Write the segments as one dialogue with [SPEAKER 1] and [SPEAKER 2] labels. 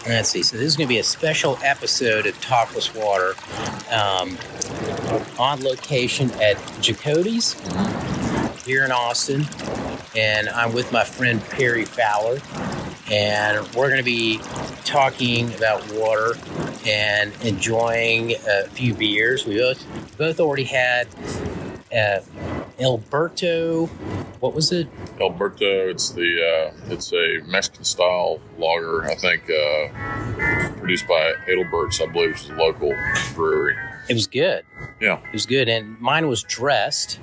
[SPEAKER 1] Let's see. So this is going to be a special episode of Talk+Water on location at Jacoby's here in Austin. And I'm with my friend Perry Fowler. And we're going to be talking about water and enjoying a few beers. We both already had Alberto. What was it?
[SPEAKER 2] Alberto. It's a Mexican style lager. I think produced by Adelbert's, I believe, which is a local brewery.
[SPEAKER 1] It was good.
[SPEAKER 2] Yeah,
[SPEAKER 1] it was good, and mine was dressed,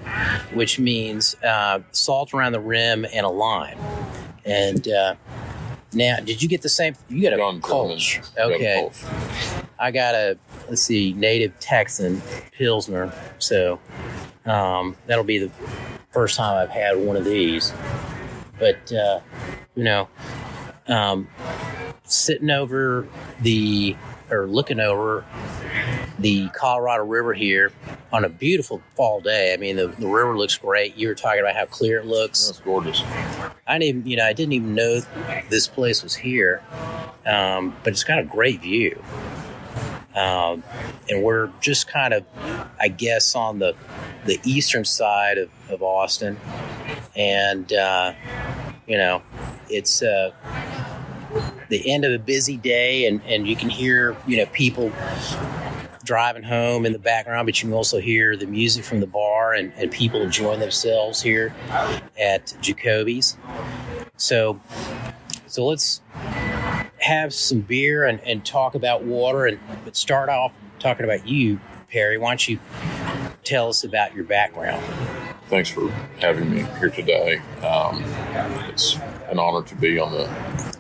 [SPEAKER 1] which means salt around the rim and a lime. And now, did you get the same? You got a Kolsch. Okay. I got a native Texan Pilsner. So that'll be the first time I've had one of these. But sitting over looking over the Colorado River here on a beautiful fall day. I mean, the river looks great. You were talking about how clear it looks.
[SPEAKER 2] That's gorgeous.
[SPEAKER 1] I didn't even know this place was here, but it's got a great view. And we're just kind of, I guess, on the eastern side of Austin, and it's the end of a busy day, and you can hear people driving home in the background, but you can also hear the music from the bar and people enjoying themselves here at Jacoby's. So let's have some beer and talk about water, but start off talking about you, Perry. Why don't you tell us about your background?
[SPEAKER 2] Thanks for having me here today. It's an honor to be on the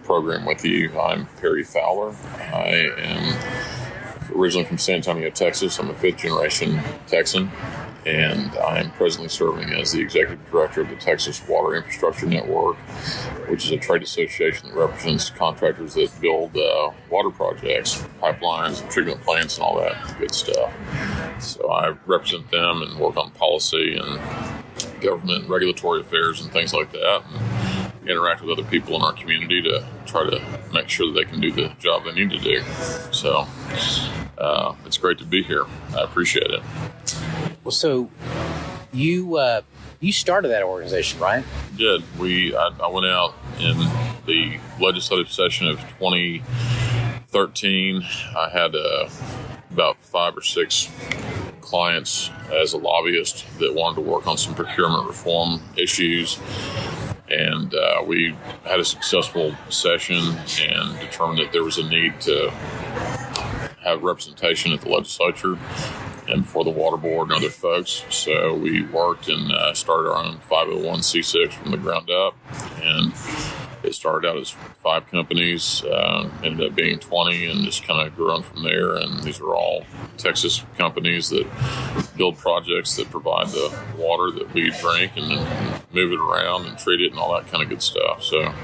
[SPEAKER 2] program with you. I'm Perry Fowler. I am originally from San Antonio, Texas. I'm a fifth-generation Texan, and I'm presently serving as the executive director of the Texas Water Infrastructure Network, which is a trade association that represents contractors that build water projects, pipelines, and treatment plants, and all that good stuff. So I represent them and work on policy and government and regulatory affairs and things like that, and interact with other people in our community to try to make sure that they can do the job they need to do. So it's great to be here. I appreciate it.
[SPEAKER 1] Well, so you started that organization, right?
[SPEAKER 2] Did. I went out in the legislative session of 2013. I had about 5 or 6 clients as a lobbyist that wanted to work on some procurement reform issues. And we had a successful session and determined that there was a need to have representation at the legislature and for the water board and other folks. So we worked and started our own 501c6 from the ground up. And it started out as 5 companies, ended up being 20, and just kind of grown from there. And these are all Texas companies that build projects that provide the water that we drink and then move it around and treat it and all that kind of good stuff. So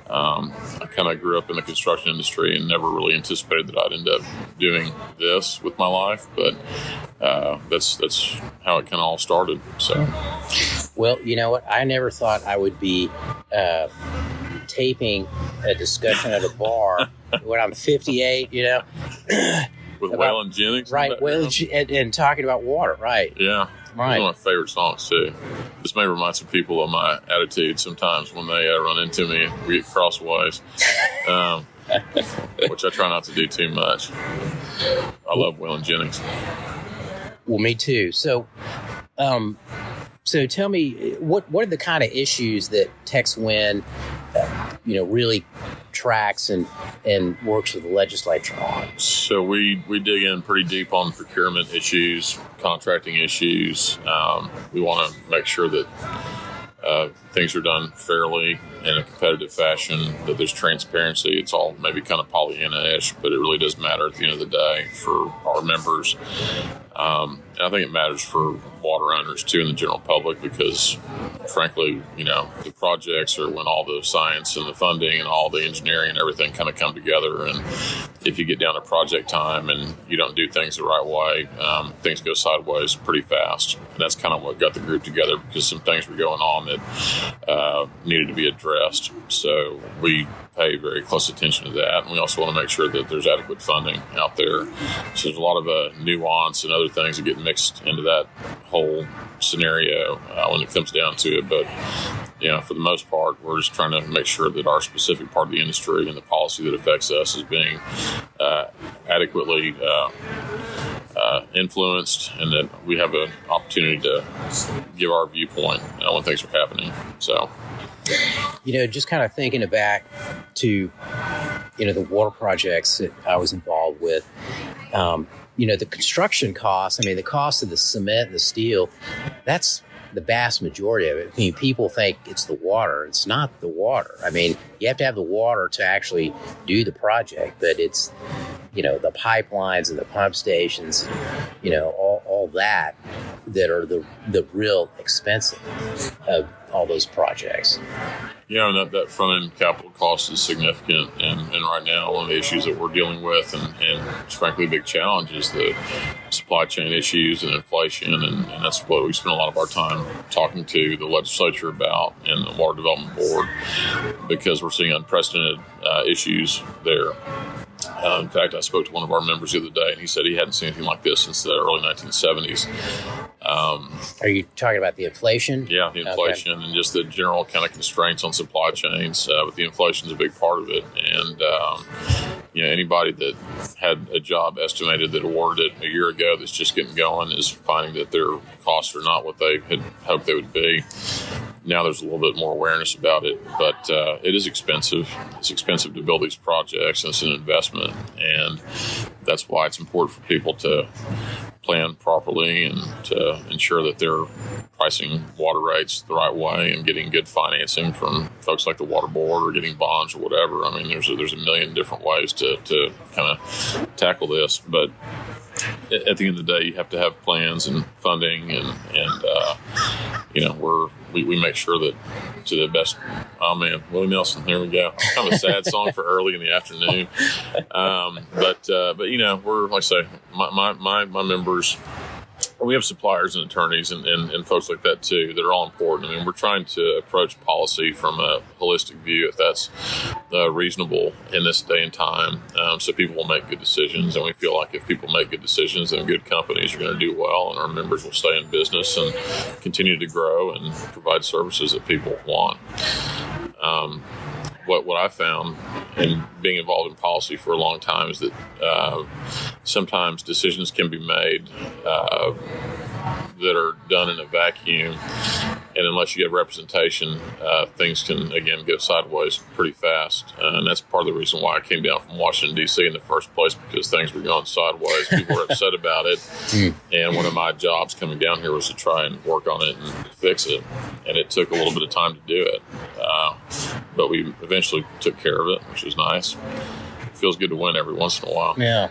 [SPEAKER 2] I kind of grew up in the construction industry and never really anticipated that I'd end up doing this with my life, but that's how it kind of all started. So,
[SPEAKER 1] well, you know what? I never thought I would be taping a discussion at a bar when I'm 58,
[SPEAKER 2] with Waylon Jennings,
[SPEAKER 1] right? Waylon and talking about water, right?
[SPEAKER 2] Yeah,
[SPEAKER 1] right.
[SPEAKER 2] One of my favorite songs too. This may remind some people of my attitude sometimes when they run into me. We get crossways, which I try not to do too much. I love Waylon Jennings.
[SPEAKER 1] Well, me too. So tell me, what are the kind of issues that TexWin really tracks and works with the legislature on?
[SPEAKER 2] So we dig in pretty deep on procurement issues, contracting issues. We want to make sure that things are done fairly in a competitive fashion, that there's transparency. It's all maybe kind of Pollyanna-ish, but it really does matter at the end of the day for our members. And I think it matters for water owners too, in the general public, because frankly, the projects are when all the science and the funding and all the engineering and everything kind of come together. And if you get down to project time and you don't do things the right way, things go sideways pretty fast. And that's kind of what got the group together, because some things were going on that needed to be addressed. So we pay very close attention to that. And we also want to make sure that there's adequate funding out there. So there's a lot of nuance and other things that get mixed into that whole scenario when it comes down to it. But for the most part, we're just trying to make sure that our specific part of the industry and the policy that affects us is being adequately influenced, and that we have an opportunity to give our viewpoint when things are happening. So,
[SPEAKER 1] just kind of thinking back to, the water projects that I was involved with, the construction costs, the cost of the cement and the steel, that's the vast majority of it. People think it's the water. It's not the water. You have to have the water to actually do the project, but it's, the pipelines and the pump stations, all that are the real expensive of all those projects.
[SPEAKER 2] And that front-end capital cost is significant. And right now, one of the issues that we're dealing with, and frankly a big challenge, is the supply chain issues and inflation. And that's what we spend a lot of our time talking to the legislature about and the Water Development Board, because we're seeing unprecedented issues there. In fact, I spoke to one of our members the other day, and he said he hadn't seen anything like this since the early 1970s.
[SPEAKER 1] Are you talking about the inflation?
[SPEAKER 2] Yeah, the inflation and just the general kind of constraints on supply chains. But the inflation is a big part of it. And, anybody that had a job estimated that awarded it a year ago that's just getting going is finding that their costs are not what they had hoped they would be. Now there's a little bit more awareness about it, but it is expensive. It's expensive to build these projects, and it's an investment. And that's why it's important for people to plan properly and to ensure that they're pricing water rates the right way and getting good financing from folks like the Water Board or getting bonds or whatever. There's a million different ways to kind of tackle this, but at the end of the day, you have to have plans and funding, and we make sure that to the best. Oh man, Willie Nelson, here we go. Kind of a sad song for early in the afternoon, but we're, like I say, my members. We have suppliers and attorneys and folks like that too that are all important. We're trying to approach policy from a holistic view, if that's reasonable in this day and time, so people will make good decisions. And we feel like if people make good decisions, then good companies are going to do well, and our members will stay in business and continue to grow and provide services that people want. What I found in being involved in policy for a long time is that sometimes decisions can be made that are done in a vacuum, and unless you have representation, things can again go sideways pretty fast. And that's part of the reason why I came down from Washington, D.C. in the first place, because things were going sideways. People were upset about it. And one of my jobs coming down here was to try and work on it and fix it. And it took a little bit of time to do it. But we eventually took care of it, which was nice. It feels good to win every once in a while.
[SPEAKER 1] Yeah,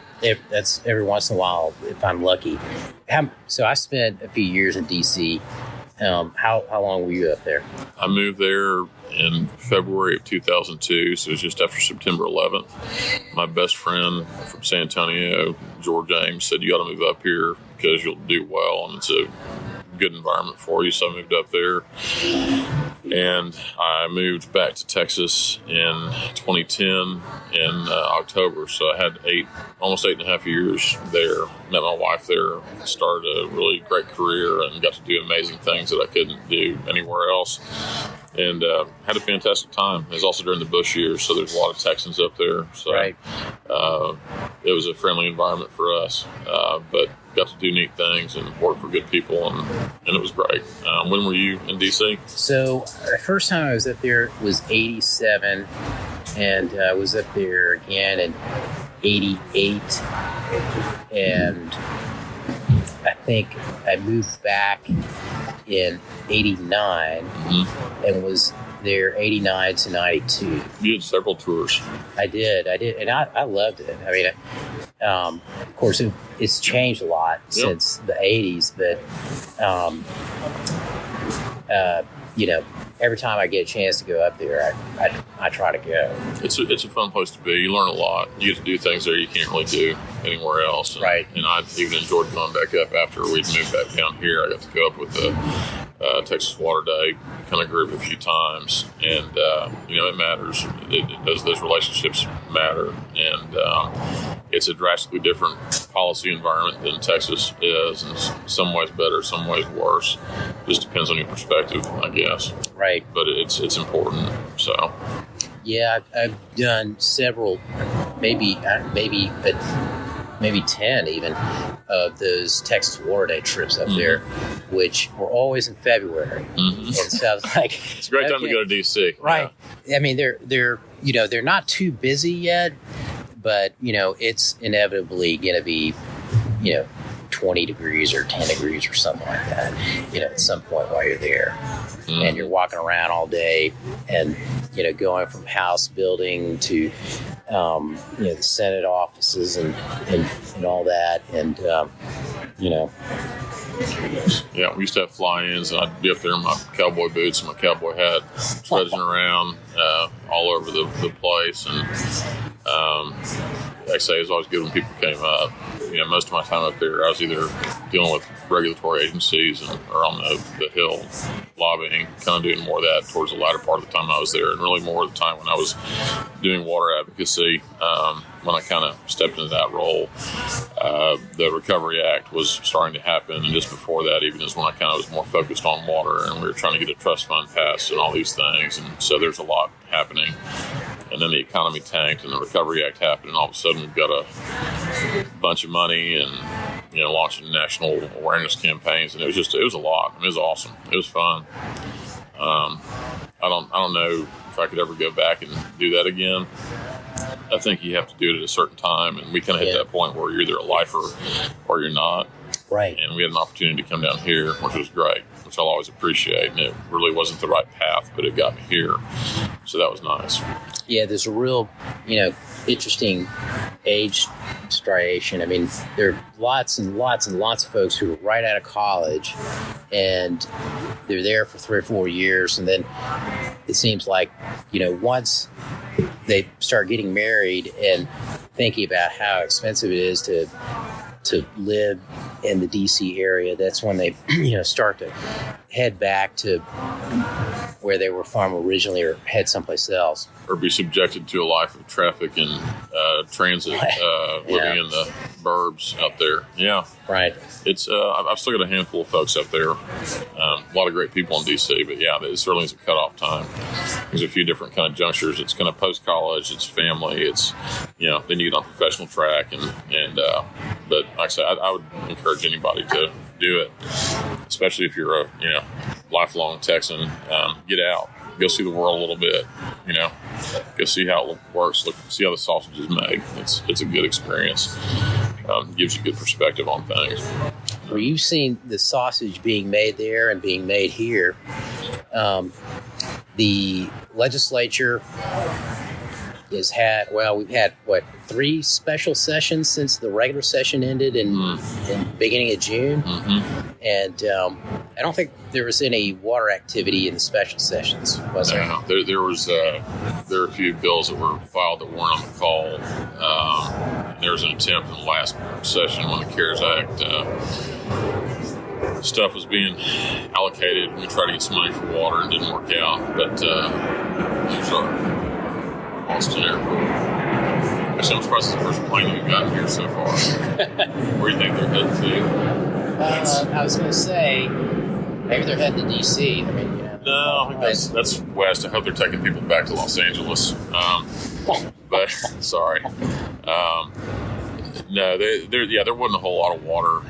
[SPEAKER 1] that's every once in a while if I'm lucky. So I spent a few years in D.C. How long were you up there?
[SPEAKER 2] I moved there in February of 2002, so it was just after September 11th. My best friend from San Antonio, George Ames, said, you ought to move up here because you'll do well, and it's a good environment for you. So I moved up there, and I moved back to Texas in 2010 in October. So I had almost 8.5 years there. Met my wife there, started a really great career, and got to do amazing things that I couldn't do anywhere else. And had a fantastic time. It was also during the Bush years, so there's a lot of Texans up there. So
[SPEAKER 1] right.
[SPEAKER 2] It was a friendly environment for us, but got to do neat things and work for good people, and it was great. When were you in D.C.?
[SPEAKER 1] So the first time I was up there was 87, and I was up there again in 88, and I think I moved back in 89 and was there 89 to 92.
[SPEAKER 2] You did several tours.
[SPEAKER 1] I did, and I loved it. Of course, it's changed a lot since the 80s, but every time I get a chance to go up there, I try to go.
[SPEAKER 2] It's a fun place to be. You learn a lot. You get to do things there you can't really do anywhere else.
[SPEAKER 1] Right.
[SPEAKER 2] And I even enjoyed going back up after we'd moved back down here. I got to go up with the Texas Water Day kind of group a few times, and it matters. Those relationships matter, and it's a drastically different policy environment than Texas is, and some ways better, some ways worse. Just depends on your perspective, I guess.
[SPEAKER 1] Right.
[SPEAKER 2] But it's important. So.
[SPEAKER 1] Yeah, I've done several, maybe 10 even, of those Texas Water Day trips up there, which were always in February. Mm-hmm. And so I was like,
[SPEAKER 2] it's a great time to go to DC.
[SPEAKER 1] Right. Yeah. I mean, they're not too busy yet, but it's inevitably going to be 20 degrees or 10 degrees or something like that, at some point while you're there. Mm-hmm. And you're walking around all day and, going from house building to, the Senate offices and all that. And,
[SPEAKER 2] Yeah, we used to have fly-ins, and I'd be up there in my cowboy boots and my cowboy hat, trudging around all over the place. And like I say, it was always good when people came up. Most of my time up there, I was either dealing with regulatory agencies or on the Hill lobbying, kind of doing more of that towards the latter part of the time I was there, and really more of the time when I was doing water advocacy. When I kind of stepped into that role, the Recovery Act was starting to happen, and just before that even is when I kind of was more focused on water, and we were trying to get a trust fund passed and all these things, and so there's a lot happening. And then the economy tanked, and the Recovery Act happened, and all of a sudden we've got a bunch of money and launching national awareness campaigns, and it was a lot. I mean, it was awesome. It was fun. I don't know if I could ever go back and do that again. I think you have to do it at a certain time, and we kind of hit that point where you're either a lifer or you're not.
[SPEAKER 1] Right.
[SPEAKER 2] And we had an opportunity to come down here, which was great, which I'll always appreciate. And it really wasn't the right path, but it got me here. So that was nice.
[SPEAKER 1] Yeah, there's a real, interesting age striation. I mean, there are lots and lots and lots of folks who are right out of college, and they're there for 3 or 4 years, and then it seems like, once they start getting married and thinking about how expensive it is to live in the DC area, that's when they start to head back to where they were from originally, or head someplace else,
[SPEAKER 2] or be subjected to a life of traffic and transit, living in the burbs out there. Yeah,
[SPEAKER 1] right.
[SPEAKER 2] It's I've still got a handful of folks up there, a lot of great people in DC, but yeah, it certainly is a cutoff time. There's a few different kind of junctures. It's kind of post college, it's family, it's then you get on professional track, and but like I said, I would encourage anybody to do it, especially if you're a lifelong Texan. Get out, go see the world a little bit. Go see how it works. See how the sausage is made. It's a good experience. Gives you good perspective on things.
[SPEAKER 1] Well, you've seen the sausage being made there and being made here. The legislature we've had 3 special sessions since the regular session ended in the beginning of June. Mm-hmm. And I don't think there was any water activity in the special sessions, was there?
[SPEAKER 2] No, there were a few bills that were filed that weren't on the call. There was an attempt in the last session when the CARES Act stuff was being allocated. We tried to get some money for water and it didn't work out. But Austin Airport. Actually, I'm surprised it's the first plane that we've gotten here so far. Where do you think they're headed to?
[SPEAKER 1] I was going to say, maybe they're heading to D.C.
[SPEAKER 2] No, I think that's west. I hope they're taking people back to Los Angeles. But, sorry. No, there wasn't a whole lot of water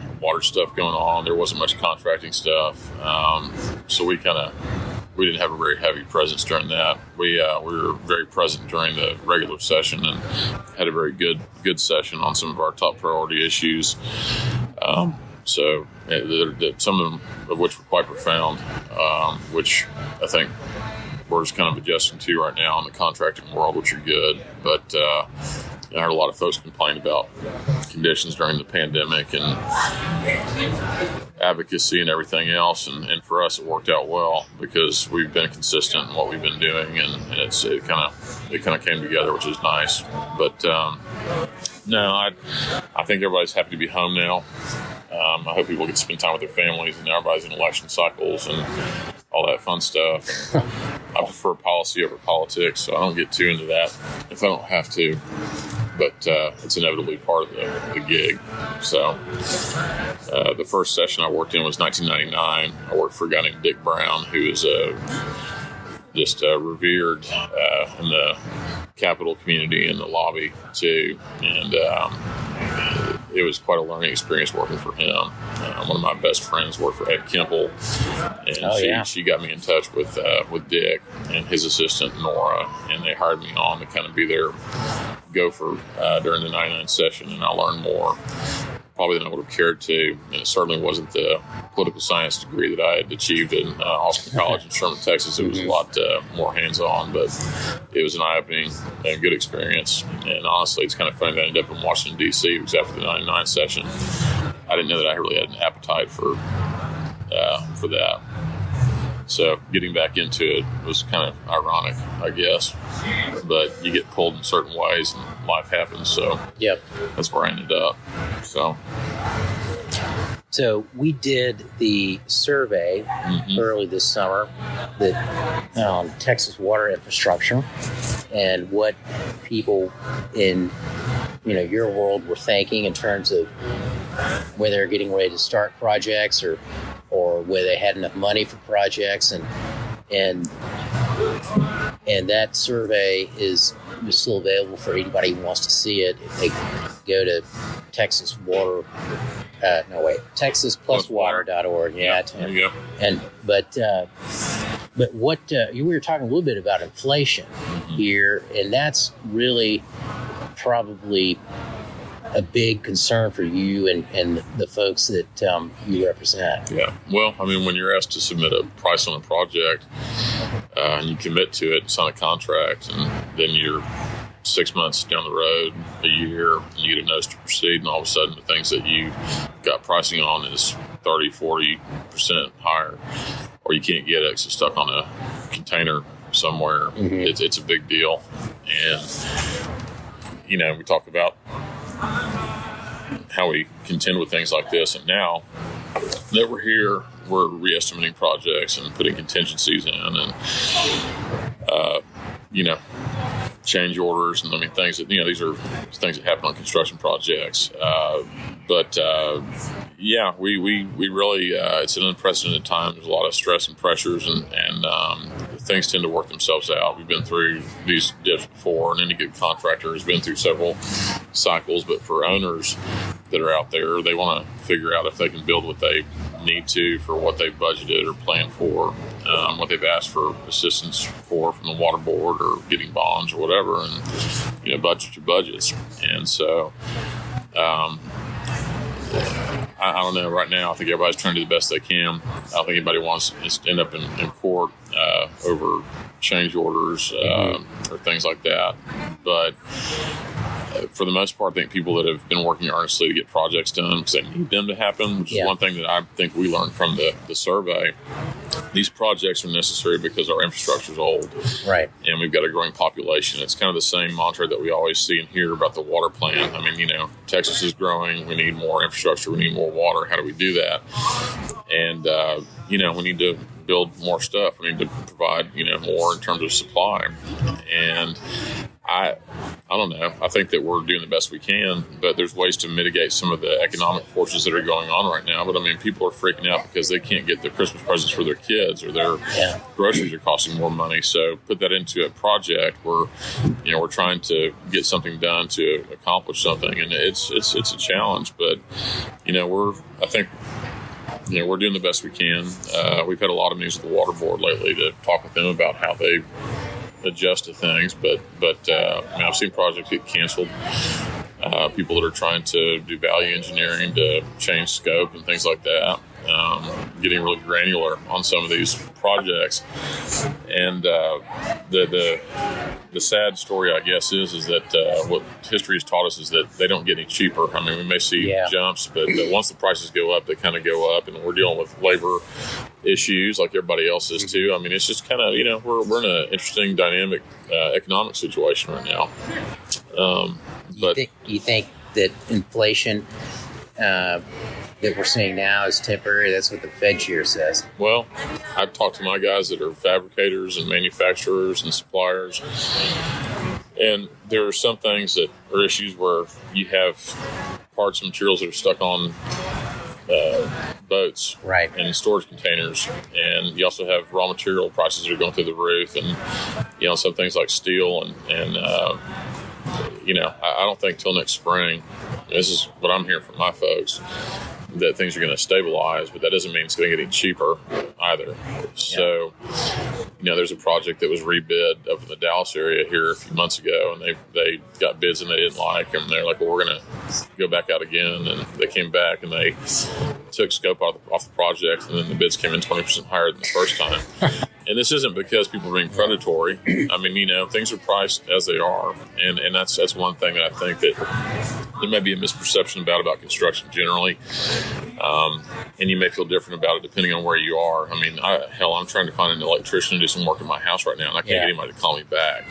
[SPEAKER 2] stuff going on. There wasn't much contracting stuff. So we didn't have a very heavy presence during that. We were very present during the regular session and had a very good session on some of our top priority issues. So some of them of which were quite profound, which I think we're just kind of adjusting to right now in the contracting world, which are good. But I heard a lot of folks complain about conditions during the pandemic and advocacy and everything else. And for us, it worked out well because we've been consistent in what we've been doing, and it kind of came together, which is nice. But no, I think everybody's happy to be home now. I hope people get to spend time with their families, and everybody's in election cycles and all that fun stuff. I prefer policy over politics, so I don't get too into that if I don't have to. But it's inevitably part of the gig. So the first session I worked in was 1999. I worked for a guy named Dick Brown, who is just revered in the Capitol community and the lobby too. And it was quite a learning experience working for him. One of my best friends worked for Ed Kemple, and she got me in touch with Dick and his assistant Nora, and they hired me on to kind of be their gopher during the 99 session, and I learned more probably than I would have cared to, and it certainly wasn't the political science degree that I had achieved in Austin College in Sherman, Texas. It was a lot more hands-on, but it was an eye-opening and good experience. And honestly, it's kind of funny that I ended up in Washington, D.C. because after the 99 session, I didn't know that I really had an appetite for that. So getting back into it was kind of ironic, I guess. But you get pulled in certain ways and life happens. So that's where I ended up.
[SPEAKER 1] So we did the survey early this summer that Texas water infrastructure and what people in your world were thinking in terms of whether they're getting ready to start projects or whether they had enough money for projects, and that survey is still available for anybody who wants to see it. If they go to TexasPlusWater.org. But what we were talking a little bit about inflation here, and that's really probably a big concern for you and the folks that you represent.
[SPEAKER 2] Yeah. Well, I mean, when you're asked to submit a price on a project and you commit to it, sign a contract, and then you're 6 months down the road, a year, and you get a notice to proceed, and all of a sudden the things that you got pricing on is 30, 40% higher, or you can't get it because it's stuck on a container somewhere. It's a big deal. And, we talk about how we contend with things like this, and now that we're here, we're re-estimating projects and putting contingencies in, and change orders, and things that these are things that happen on construction projects. We really it's an unprecedented time. There's a lot of stress and pressures, and things tend to work themselves out. We've been through these dips before, and any good contractor has been through several cycles. But for owners that are out there, they want to figure out if they can build what they need to for what they've budgeted or planned for, what they've asked for assistance for from the water board or getting bonds or whatever, and budget your budgets. And so I don't know. Right now, I think everybody's trying to do the best they can. I don't think anybody wants to end up in court over change orders or things like that. But for the most part, I think people that have been working earnestly to get projects done because they need them to happen, which is one thing that I think we learned from the survey. These projects are necessary because our infrastructure is old.
[SPEAKER 1] Right. And
[SPEAKER 2] we've got a growing population. It's kind of the same mantra that we always see and hear about the water plan. I mean, Texas is growing. We need more infrastructure. We need more water. How do we do that? And, we need to build more stuff. We need to provide, more in terms of supply. And I don't know. I think that we're doing the best we can, but there's ways to mitigate some of the economic forces that are going on right now. But people are freaking out because they can't get their Christmas presents for their kids, or their groceries are costing more money. So put that into a project where, we're trying to get something done to accomplish something, and it's a challenge. But we're doing the best we can. We've had a lot of meetings with the water board lately to talk with them about how they adjust to things, but I've seen projects get canceled. People that are trying to do value engineering to change scope and things like that. getting really granular on some of these projects. And the sad story, I guess, is that what history has taught us is that they don't get any cheaper. I mean, we may see jumps, but once the prices go up, they kind of go up, and we're dealing with labor issues like everybody else is too. I mean, it's just kind of, we're in an interesting dynamic economic situation right now.
[SPEAKER 1] You think that inflation that we're seeing now is temporary? That's what the Fed chair says.
[SPEAKER 2] Well, I've talked to my guys that are fabricators and manufacturers and suppliers, and there are some things that are issues where you have parts and materials that are stuck on boats and storage containers, and you also have raw material prices that are going through the roof, and some things like steel and I don't think till next spring, this is what I'm hearing from my folks, that things are going to stabilize, but that doesn't mean it's going to get any cheaper either. So, there's a project that was rebid up in the Dallas area here a few months ago, and they got bids and they didn't like, and they're like, well, we're going to go back out again, and they came back and they took scope off the project, and then the bids came in 20% higher than the first time. And this isn't because people are being predatory. I mean, things are priced as they are, and that's one thing that I think that there may be a misperception about construction generally, and you may feel different about it depending on where you are. I mean, I'm trying to find an electrician to do some work in my house right now, and I can't get anybody to call me back.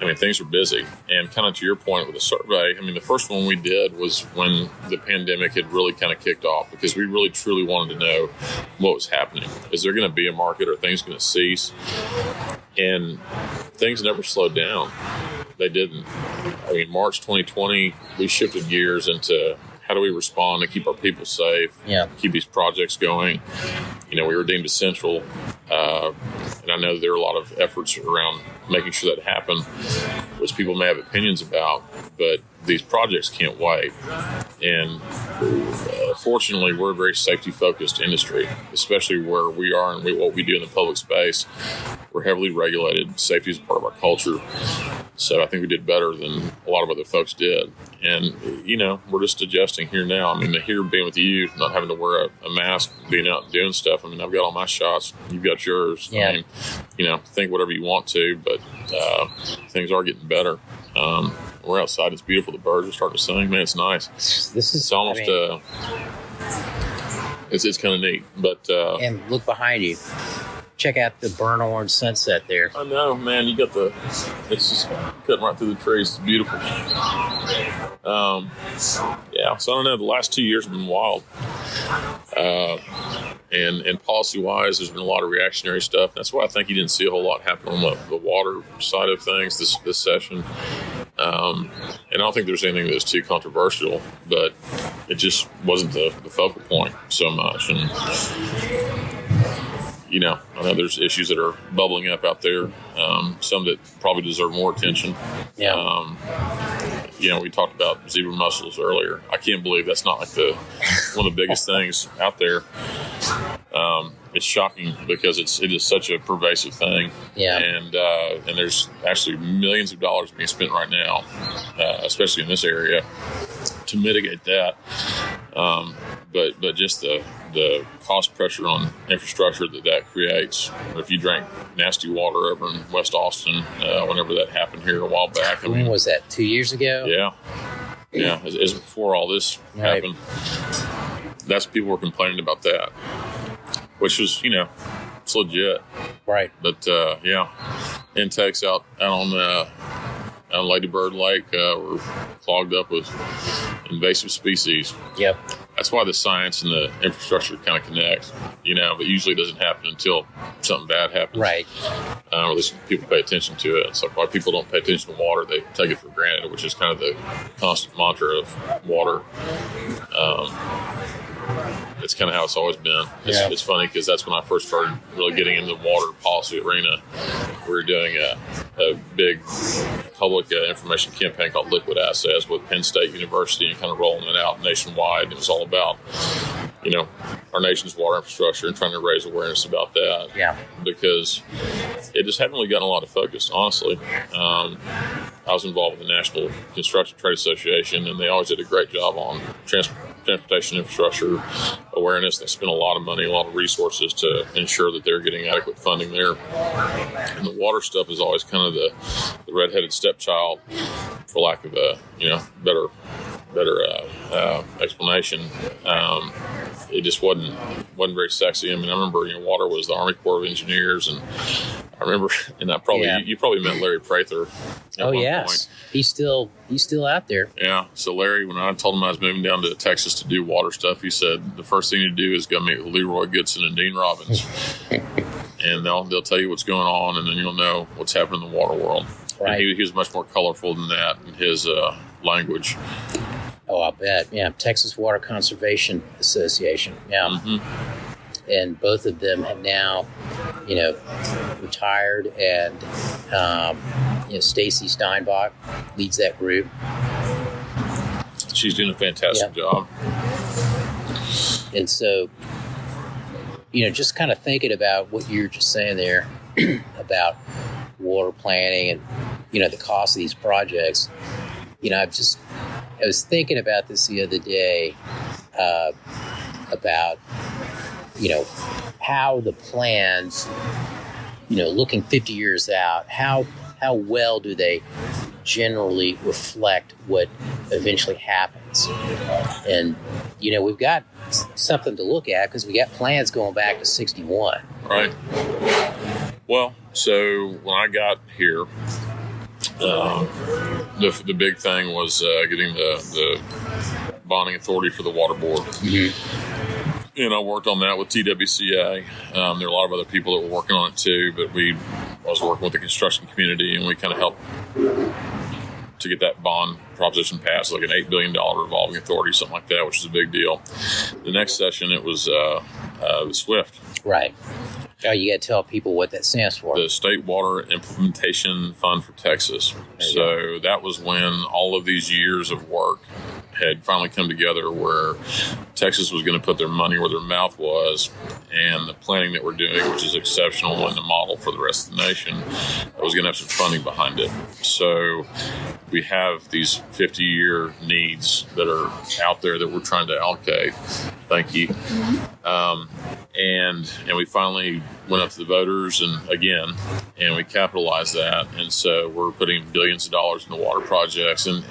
[SPEAKER 2] I mean, things are busy. And kind of to your point with the survey, I mean, the first one we did was when the pandemic had really kind of kicked off, because we really truly wanted to know what was happening. Is there going to be a market, or are things going to cease? And things never slowed down. They didn't. I mean, March 2020, we shifted gears into how do we respond to keep our people safe, keep these projects going. We were deemed essential, and I know there are a lot of efforts around making sure that happened, which people may have opinions about, but these projects can't wait. And fortunately, we're a very safety-focused industry, especially where we are and what we do in the public space. We're heavily regulated. Safety is part of our culture. So I think we did better than a lot of other folks did. And, we're just adjusting here now. I mean, here being with you, not having to wear a mask, being out and doing stuff. I mean, I've got all my shots. You've got yours.
[SPEAKER 1] Yeah.
[SPEAKER 2] I mean, think whatever you want to, but things are getting better. We're outside. It's beautiful. The birds are starting to sing. Man, it's nice. It's almost, it's kind of neat. But
[SPEAKER 1] and look behind you. Check out the burnt orange sunset there.
[SPEAKER 2] I know, man. You got it's just cutting right through the trees. It's beautiful. So I don't know. The last 2 years have been wild. And policy-wise, there's been a lot of reactionary stuff. That's why I think you didn't see a whole lot happen on the water side of things this session. And I don't think there's anything that's too controversial, but it just wasn't the focal point so much. And I know there's issues that are bubbling up out there, some that probably deserve more attention. We talked about zebra mussels earlier. I can't believe that's not like one of the biggest things out there. It's shocking because it is such a pervasive thing. And there's actually millions of dollars being spent right now, especially in this area, to mitigate that. But just the cost pressure on infrastructure that creates. If you drank nasty water over in West Austin, whenever that happened here a while back.
[SPEAKER 1] When was that? 2 years ago?
[SPEAKER 2] Yeah. As before all this happened. That's people were complaining about that, which was, it's legit.
[SPEAKER 1] Right.
[SPEAKER 2] But, intakes out on Lady Bird Lake were clogged up with invasive species.
[SPEAKER 1] Yep.
[SPEAKER 2] That's why the science and the infrastructure kind of connect, but usually it doesn't happen until something bad happens.
[SPEAKER 1] Right.
[SPEAKER 2] Or at least people pay attention to it. It's like why people don't pay attention to water, they take it for granted, which is kind of the constant mantra of water. It's kind of how it's always been. It's funny because that's when I first started really getting into the water policy arena. We were doing a big public information campaign called Liquid Assets with Penn State University and kind of rolling it out nationwide. It was all about, our nation's water infrastructure and trying to raise awareness about that.
[SPEAKER 1] Yeah.
[SPEAKER 2] Because it just hadn't really gotten a lot of focus, honestly. I was involved with the National Construction Trade Association, and they always did a great job on transportation infrastructure awareness. They spend a lot of money, a lot of resources to ensure that they're getting adequate funding there. And the water stuff is always kind of the redheaded stepchild, for lack of a better explanation. It just wasn't very sexy. I mean, I remember water was the Army Corps of Engineers, and I remember, and you probably met Larry Prather.
[SPEAKER 1] Oh yes, point. He's still out there.
[SPEAKER 2] Yeah. So Larry, when I told him I was moving down to Texas to do water stuff, he said the first thing you do is go meet with Leroy Goodson and Dean Robbins, and they'll tell you what's going on, and then you'll know what's happening in the water world. Right. And he was much more colorful than that in his language.
[SPEAKER 1] Oh, I bet. Yeah, Texas Water Conservation Association. Yeah. Mm-hmm. And both of them have now, retired, and Stacy Steinbach leads that group.
[SPEAKER 2] She's doing a fantastic job.
[SPEAKER 1] And so, just kind of thinking about what you're just saying there about water planning and, the cost of these projects, I was thinking about this the other day, about, how the plans, looking 50 years out, how well do they generally reflect what eventually happens? And, we've got something to look at because we got plans going back to 61.
[SPEAKER 2] Right. Well, so when I got here, the big thing was getting the bonding authority for the water board. Mm-hmm. And I worked on that with TWCA. There are a lot of other people that were working on it too, but I was working with the construction community, and we kind of helped to get that bond proposition passed, like an $8 billion revolving authority, something like that, which is a big deal. The next session, it was SWIFT.
[SPEAKER 1] Right. Oh, you got to tell people what that stands for.
[SPEAKER 2] The State Water Implementation Fund for Texas. So that was when all of these years of work had finally come together, where Texas was going to put their money where their mouth was, and the planning that we're doing, which is exceptional and the model for the rest of the nation, was going to have some funding behind it. So we have these 50-year needs that are out there that we're trying to allocate. Thank you. And we finally went up to the voters and we capitalized that. And so we're putting billions of dollars into water projects. And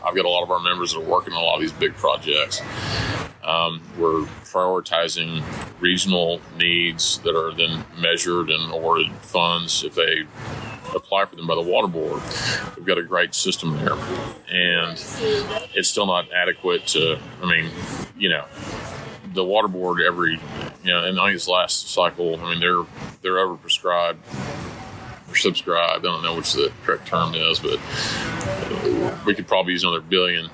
[SPEAKER 2] I've got a lot of our members that are working on a lot of these big projects. We're prioritizing regional needs that are then measured and awarded funds if they apply for them by the water board. We've got a great system there. And it's still not adequate to, the water board and I think this last cycle, they're overprescribed or subscribed. I don't know which the correct term is, but we could probably use another $1 billion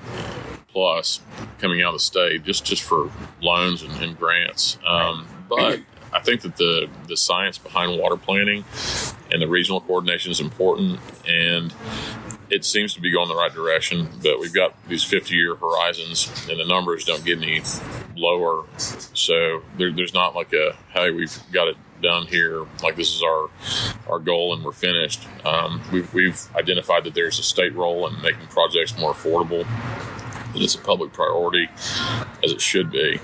[SPEAKER 2] plus coming out of the state just for loans and grants. But I think that the science behind water planning and the regional coordination is important, and it seems to be going the right direction, but we've got these 50-year horizons, and the numbers don't get any lower. So there's not like hey, we've got it done here, like this is our goal and we're finished. We've identified that there's a state role in making projects more affordable, that it's a public priority, as it should be,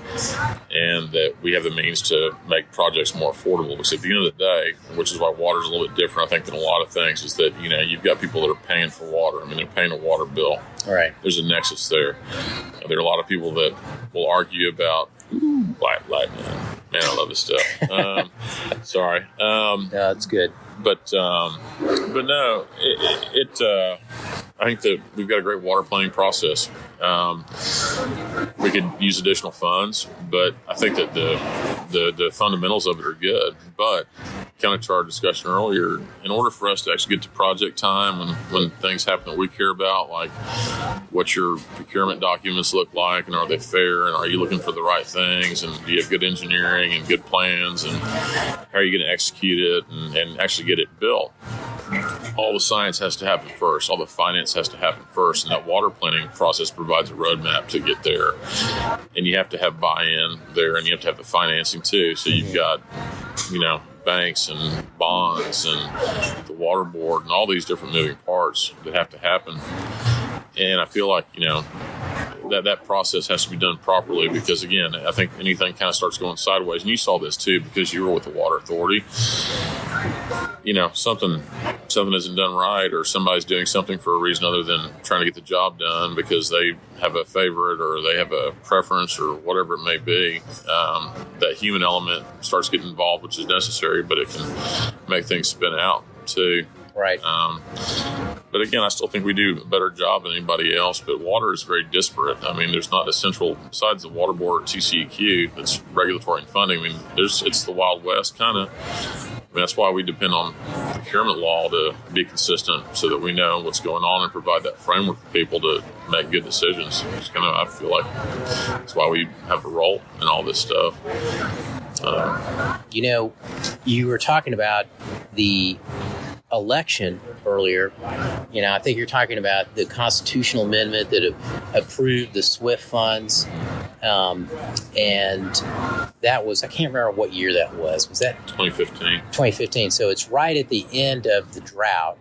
[SPEAKER 2] and that we have the means to make projects more affordable. Because at the end of the day, which is why water is a little bit different, I think, than a lot of things, is that, you've got people that are paying for water. They're paying a water bill.
[SPEAKER 1] All right.
[SPEAKER 2] There's a nexus there. There are a lot of people that will argue about black man. Man, I love this stuff. Sorry.
[SPEAKER 1] No, it's good.
[SPEAKER 2] But no, I think that we've got a great water planning process. We could use additional funds, but I think that the fundamentals of it are good. But kind of to our discussion earlier, in order for us to actually get to project time, when things happen that we care about, like what your procurement documents look like, and are they fair, and are you looking for the right things, and do you have good engineering and good plans, and how are you going to execute it and actually get it built? All the science has to happen first. All the finance has to happen first. And that water planning process provides a roadmap to get there. And you have to have buy-in there, and you have to have the financing too. So you've got, banks and bonds and the water board and all these different moving parts that have to happen. And I feel like, that process has to be done properly, because again, I think anything kind of starts going sideways, and you saw this too because you were with the water authority. Something isn't done right, or somebody's doing something for a reason other than trying to get the job done because they have a favorite or they have a preference or whatever it may be. That human element starts getting involved, which is necessary, but it can make things spin out too.
[SPEAKER 1] Right.
[SPEAKER 2] But again, I still think we do a better job than anybody else. But water is very disparate. I mean, there's not a central, besides the Water Board, TCEQ, that's regulatory and funding. I mean, it's the Wild West kind of. I mean, that's why we depend on procurement law to be consistent, so that we know what's going on and provide that framework for people to make good decisions. It's kind of, I feel like that's why we have a role in all this stuff.
[SPEAKER 1] You were talking about the election earlier. I think you're talking about the constitutional amendment that approved the SWIFT funds. And that was, I can't remember what year that was. Was that
[SPEAKER 2] 2015?
[SPEAKER 1] 2015. So it's right at the end of the drought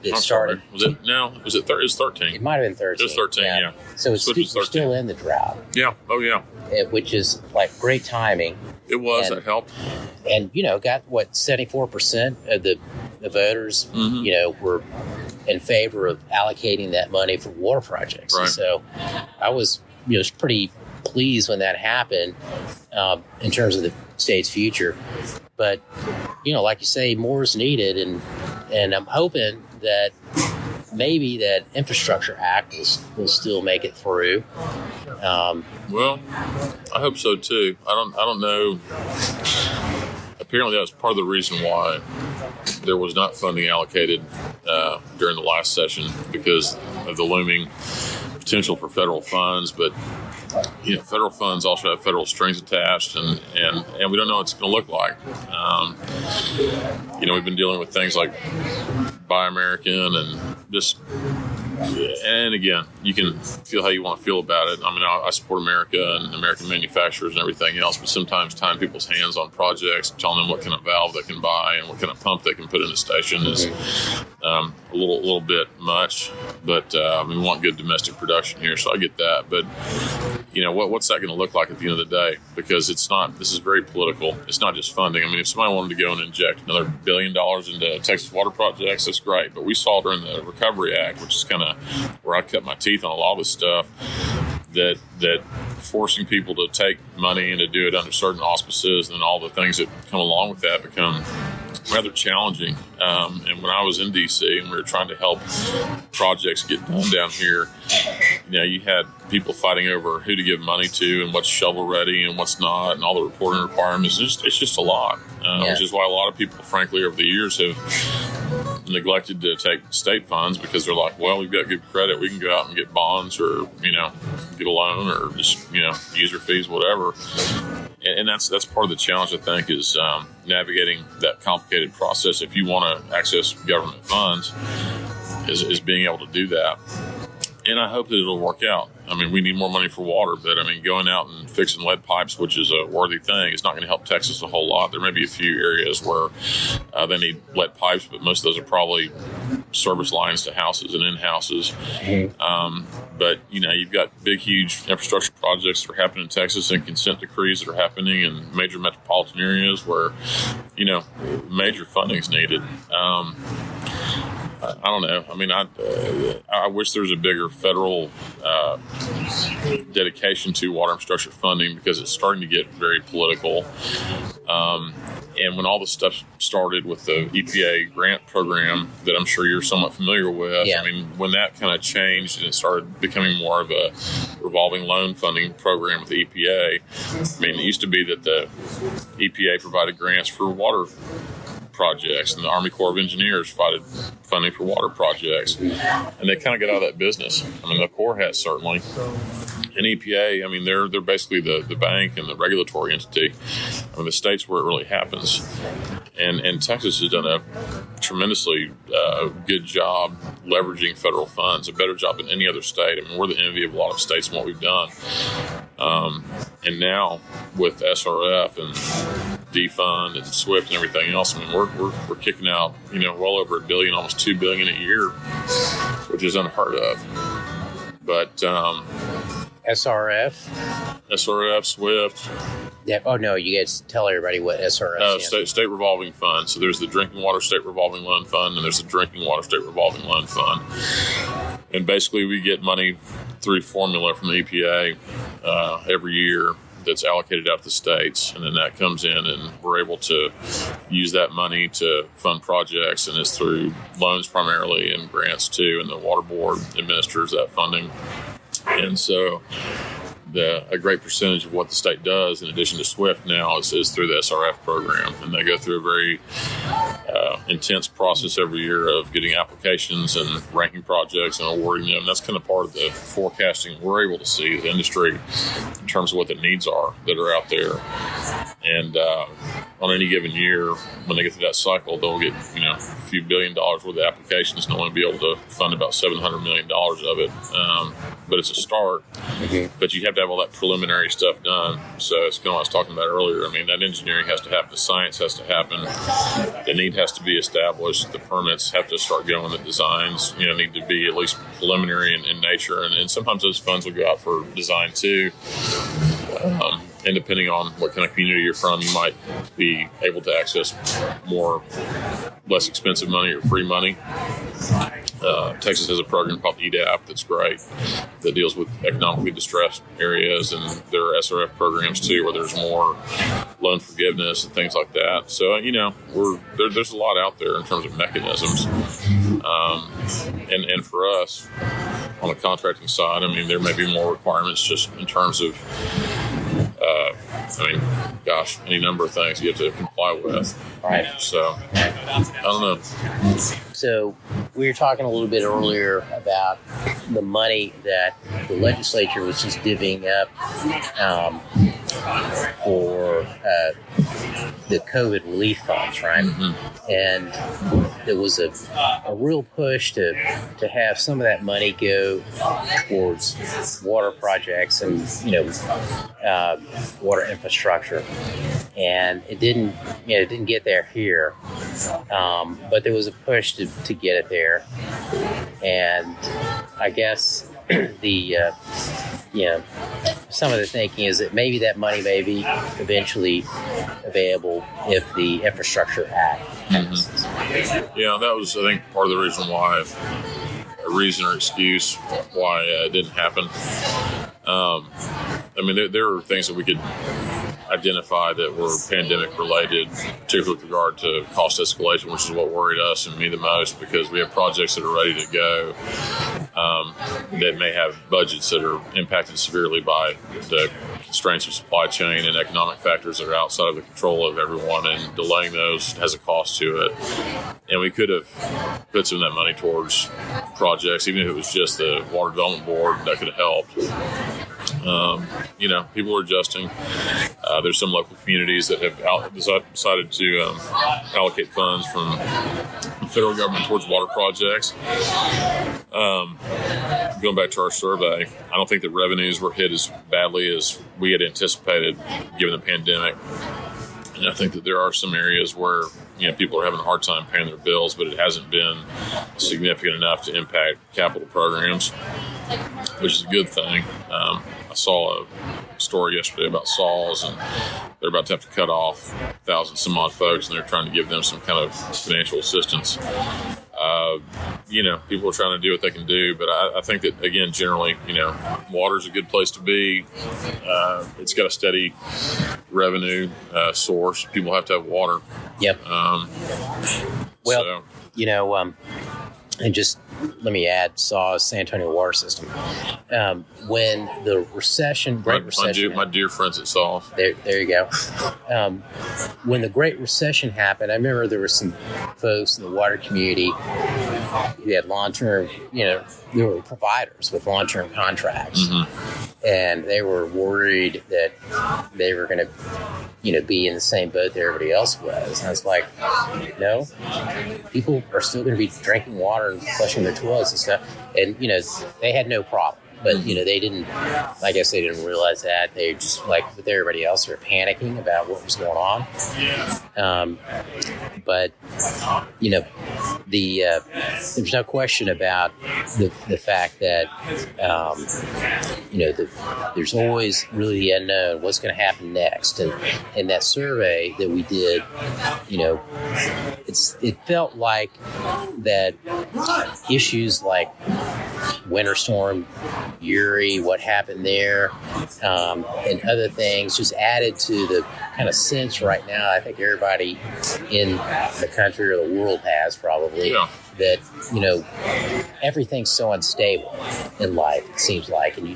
[SPEAKER 1] that started.
[SPEAKER 2] Was it? No, was it? It's 13.
[SPEAKER 1] It might have been 13.
[SPEAKER 2] It was 13, yeah.
[SPEAKER 1] So we're still in the drought.
[SPEAKER 2] Yeah. Oh, yeah.
[SPEAKER 1] Which is like great timing.
[SPEAKER 2] It was. That helped.
[SPEAKER 1] And, got 74% of the voters, were in favor of allocating that money for water projects.
[SPEAKER 2] Right.
[SPEAKER 1] And so I was, pretty pleased when that happened in terms of the state's future. But, like you say, more is needed. And I'm hoping that maybe that Infrastructure Act will still make it through.
[SPEAKER 2] Well, I hope so too. I don't know. Apparently, that was part of the reason why there was not funding allocated during the last session, because of the looming potential for federal funds. But federal funds also have federal strings attached, and we don't know what it's going to look like. We've been dealing with things like Buy American and just. And again, you can feel how you want to feel about it. I mean, I support America and American manufacturers and everything else, but sometimes tying people's hands on projects, telling them what kind of valve they can buy and what kind of pump they can put in the station is a little bit much. But we want good domestic production here, so I get that. But what's that going to look like at the end of the day? Because this is very political. It's not just funding. I mean, if somebody wanted to go and inject another $1 billion into Texas water projects, that's great. But we saw during the Recovery Act, which is kind of where I cut my teeth on a lot of this stuff, that forcing people to take money and to do it under certain auspices and all the things that come along with that become rather challenging. And when I was in D.C. and we were trying to help projects get done down here, you had people fighting over who to give money to and what's shovel ready and what's not, and all the reporting requirements. It's just a lot, which is why a lot of people, frankly, over the years have neglected to take state funds, because they're like, well, we've got good credit, we can go out and get bonds or get a loan or just user fees, whatever. And that's part of the challenge, I think, is navigating that complicated process. If you want to access government funds, is being able to do that. And I hope that it'll work out. I mean, we need more money for water, but going out and fixing lead pipes, which is a worthy thing, is not going to help Texas a whole lot. There may be a few areas where they need lead pipes, but most of those are probably service lines to houses and in houses. But you've got big, huge infrastructure projects that are happening in Texas, and consent decrees that are happening in major metropolitan areas where major funding is needed. I don't know. I mean, I wish there was a bigger federal dedication to water infrastructure funding, because it's starting to get very political. And when all the stuff started with the EPA grant program that I'm sure you're somewhat familiar with, I mean, when that kind of changed and it started becoming more of a revolving loan funding program with the EPA, I mean, it used to be that the EPA provided grants for water projects, and the Army Corps of Engineers provided funding for water projects, and they kind of got out of that business. I mean, the Corps has certainly, and EPA. I mean, they're basically the bank and the regulatory entity. I mean, the state's where it really happens, and Texas has done a tremendously good job leveraging federal funds, a better job than any other state. I mean, we're the envy of a lot of states in what we've done, and now with SRF and defund and SWIFT and everything else, I mean, we're kicking out well over $1 billion, almost $2 billion a year, which is unheard of. But
[SPEAKER 1] SRF,
[SPEAKER 2] SWIFT.
[SPEAKER 1] Yeah. Oh no, you guys tell everybody what SRF is.
[SPEAKER 2] State revolving fund. So there's the Drinking Water State Revolving Loan Fund, and there's the Drinking Water State Revolving Loan Fund. And basically, we get money through formula from the EPA every year that's allocated out to the states, and then that comes in, and we're able to use that money to fund projects, and it's through loans primarily and grants too, and the Water Board administers that funding. And so a great percentage of what the state does, in addition to SWIFT now, is through the SRF program. And they go through a very intense process every year of getting applications and ranking projects and awarding them. That's kind of part of the forecasting we're able to see the industry in terms of what the needs are that are out there. And on any given year, when they get through that cycle, they'll get a few $1 billion worth of applications and only be able to fund about $700 million of it. But it's a start. Mm-hmm. But you have to have all that preliminary stuff done. So it's kind of what I was talking about earlier. I mean, that engineering has to happen. The science has to happen. The need has to be established. The permits have to start going. The designs, need to be at least preliminary in nature. And sometimes those funds will go out for design too. And depending on what kind of community you're from, you might be able to access less expensive money or free money. Texas has a program called EDAP that's great, that deals with economically distressed areas, and there are SRF programs too where there's more loan forgiveness and things like that. So there's a lot out there in terms of mechanisms, and for us on the contracting side, there may be more requirements just in terms of any number of things you have to comply with.
[SPEAKER 1] Right.
[SPEAKER 2] So, I don't know.
[SPEAKER 1] So, we were talking a little bit earlier about the money that the legislature was just divvying up for the COVID relief funds, right? Mm-hmm. And there was a real push to have some of that money go towards water projects and water infrastructure, and it didn't get there here, but there was a push to get it there, and I guess some of the thinking is that maybe that money may be eventually available if the Infrastructure Act passes.
[SPEAKER 2] Mm-hmm. Yeah, that was, I think, part of the reason why, a reason or excuse why it didn't happen. There are things that we could identify that were pandemic related, particularly with regard to cost escalation, which is what worried us and me the most, because we have projects that are ready to go that may have budgets that are impacted severely by the constraints of supply chain and economic factors that are outside of the control of everyone, and delaying those has a cost to it. And we could have put some of that money towards projects, even if it was just the Water Development Board, that could have helped. People are adjusting. There's some local communities that have decided to allocate funds from the federal government towards water projects. Going back to our survey, I don't think the revenues were hit as badly as we had anticipated given the pandemic. And I think that there are some areas where people are having a hard time paying their bills, but it hasn't been significant enough to impact capital programs, which is a good thing. I saw a story yesterday about Saws, and they're about to have to cut off 1,000 some odd folks, and they're trying to give them some kind of financial assistance. People are trying to do what they can do, but I think that, again, generally, water is a good place to be. It's got a steady revenue source. People have to have water.
[SPEAKER 1] Yep. And just let me add, SAW's San Antonio Water System. When the Great Recession...
[SPEAKER 2] My dear friends at SAW.
[SPEAKER 1] There you go. When the Great Recession happened, I remember there were some folks in the water community who had long-term, there were providers with long-term contracts. Mm-hmm. And they were worried that they were going to, be in the same boat that everybody else was. And I was like, no, people are still going to be drinking water and flushing their toilets and stuff. And, they had no problem. but they didn't. I guess they didn't realize that. They just, like with everybody else, were panicking about what was going on. But there's no question about the fact that there's always really the unknown. What's going to happen next? And that survey that we did, it felt like that issues like Winter Storm Uri, what happened there, and other things just added to the kind of sense right now. I think everybody in the country or the world has probably that everything's so unstable in life, it seems like, and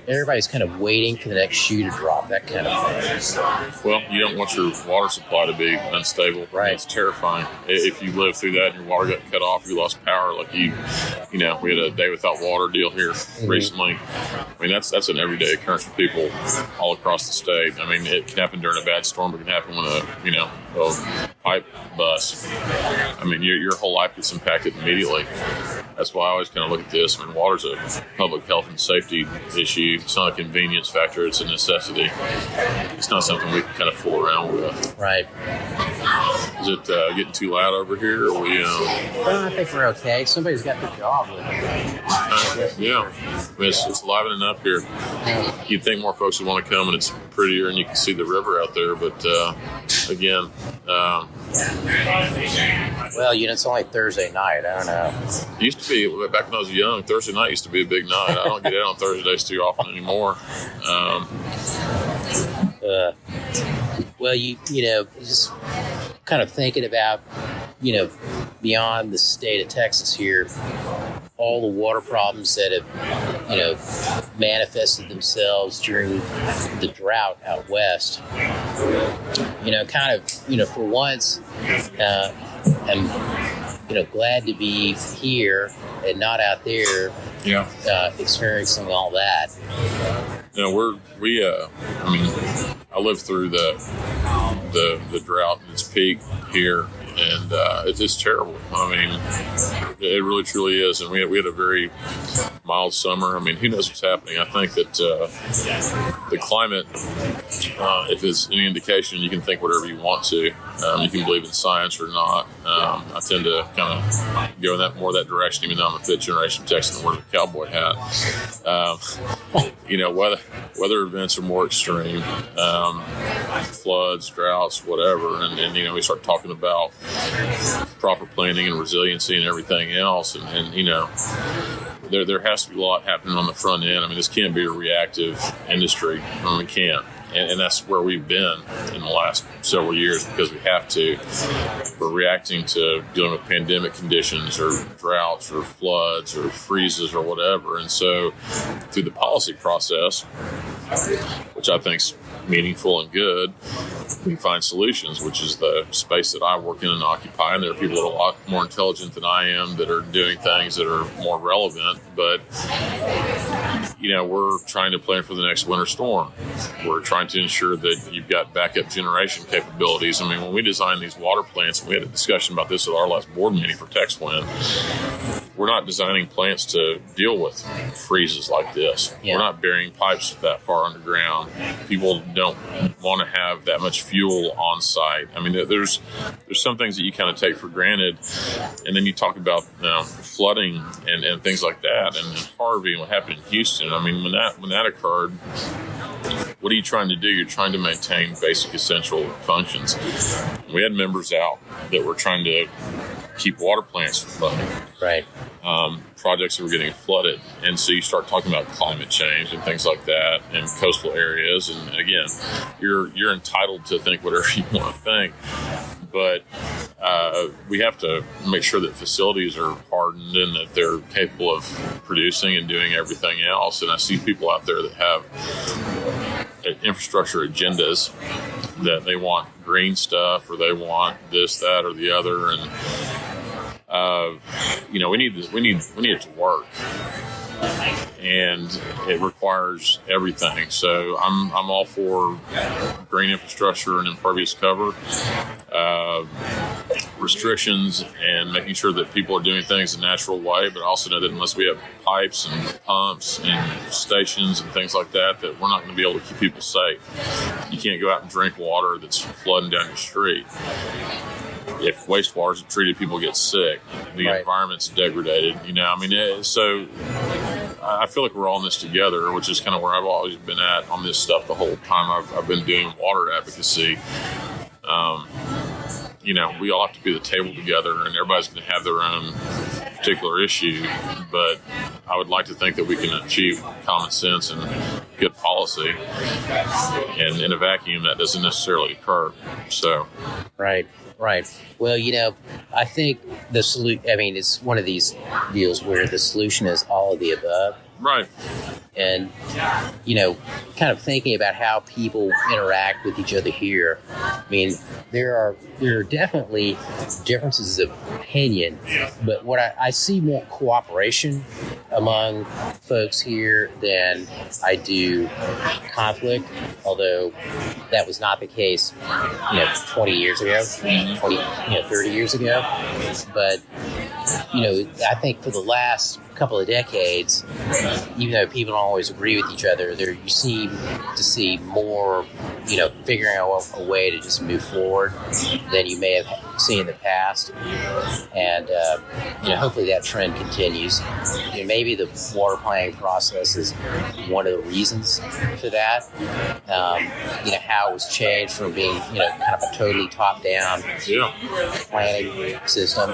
[SPEAKER 1] everybody's kind of waiting for the next shoe to drop, that kind of thing.
[SPEAKER 2] Well, you don't want your water supply to be unstable.
[SPEAKER 1] Right.
[SPEAKER 2] It's terrifying. If you live through that and your water got cut off, you lost power, like we had a day without water deal here recently. I mean, that's an everyday occurrence for people all across the state. I mean, it can happen during a bad storm, but it can happen when a pipe busts. I mean, your whole life gets impacted immediately. That's why I always kind of look at this. I mean, water's a public health and safety issue. It's not a convenience factor. It's a necessity. It's not something we can kind of fool around with.
[SPEAKER 1] Right.
[SPEAKER 2] Is it getting too loud over here? Or
[SPEAKER 1] I think we're okay. Somebody's got the job with it.
[SPEAKER 2] Yeah. I mean, it's livening up here. You'd think more folks would want to come, and it's prettier, and you can see the river out there. But again,
[SPEAKER 1] well, it's only Thursday night. I don't know.
[SPEAKER 2] It used to be, back when I was young, Thursday night used to be a big night. I don't get out on Thursdays too often anymore.
[SPEAKER 1] Well, just kind of thinking about, beyond the state of Texas here, all the water problems that have, manifested themselves during the drought out west. For once, I'm, glad to be here and not out there, experiencing all that.
[SPEAKER 2] I lived through the drought in its peak here, and it's terrible. I mean, it really truly is. And we had a very mild summer. I mean, who knows what's happening? I think that the climate, if it's any indication, you can think whatever you want to. You can believe in science or not. I tend to kind of go in that direction, even though I'm a fifth generation Texan and wears a cowboy hat. Weather events are more extreme, floods, droughts, whatever, and we start talking about proper planning and resiliency and everything else, and there has to be a lot happening on the front end. I mean, this can't be a reactive industry. I mean, we can't. And that's where we've been in the last several years, because we have to. We're reacting to dealing with pandemic conditions or droughts or floods or freezes or whatever. And so through the policy process, which I think is meaningful and good, we find solutions, which is the space that I work in and occupy. And there are people that are a lot more intelligent than I am that are doing things that are more relevant. But, we're trying to plan for the next winter storm. We're trying to ensure that you've got backup generation capabilities. I mean, when we designed these water plants, and we had a discussion about this at our last board meeting for TexWin, we're not designing plants to deal with freezes like this. Yeah. We're not burying pipes that far underground. People don't want to have that much fuel on site. I mean, there's some things that you kind of take for granted, and then you talk about flooding and things like that, and Harvey and what happened in Houston. I mean, when that occurred, what are you trying to do? You're trying to maintain basic essential functions. We had members out that were trying to keep water plants from flooding.
[SPEAKER 1] Right.
[SPEAKER 2] Projects that were getting flooded. And so you start talking about climate change and things like that in coastal areas. And again, you're entitled to think whatever you want to think. But we have to make sure that facilities are hardened and that they're capable of producing and doing everything else. And I see people out there that have infrastructure agendas, that they want green stuff or they want this, that, or the other. And we need it to work, and it requires everything. So I'm all for green infrastructure and impervious cover. restrictions and making sure that people are doing things the natural way, but also know that unless we have pipes and pumps and stations and things like that, that we're not going to be able to keep people safe. You can't go out and drink water that's flooding down your street. If wastewater is treated, people get sick. The environment's degraded. So I feel like we're all in this together, which is kind of where I've always been at on this stuff the whole time I've been doing water advocacy. We all have to be at the table together, and everybody's going to have their own particular issue, but I would like to think that we can achieve common sense and good policy, and in a vacuum that doesn't necessarily occur. So
[SPEAKER 1] Right. Well, I think it's one of these deals where the solution is all of the above.
[SPEAKER 2] Right.
[SPEAKER 1] And, kind of thinking about how people interact with each other here. I mean, there are definitely differences of opinion, but what I see more cooperation among folks here than I do conflict, although that was not the case, 20 years ago, 30 years ago. But, I think for the last couple of decades, even though people don't always agree with each other, you seem to see more, figuring out a way to just move forward than you may have seen in the past. And, hopefully that trend continues. Maybe the water planning process is one of the reasons for that. How it was changed from being, kind of a totally top-down planning system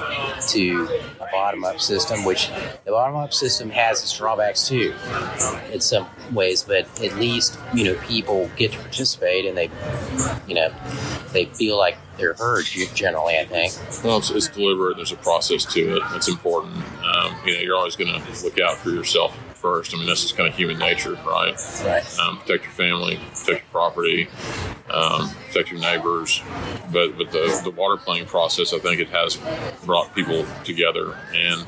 [SPEAKER 1] to a bottom-up system, which the bottom-up system has its drawbacks too, in some ways, but at least, people get to participate and they feel like they're heard generally, I think.
[SPEAKER 2] Well, it's deliberate. There's a process to it. It's important. You're always going to look out for yourself first. I mean, that's just kind of human nature, right?
[SPEAKER 1] Right.
[SPEAKER 2] Protect your family, protect your property, protect your neighbors. But the water planning process, I think it has brought people together, and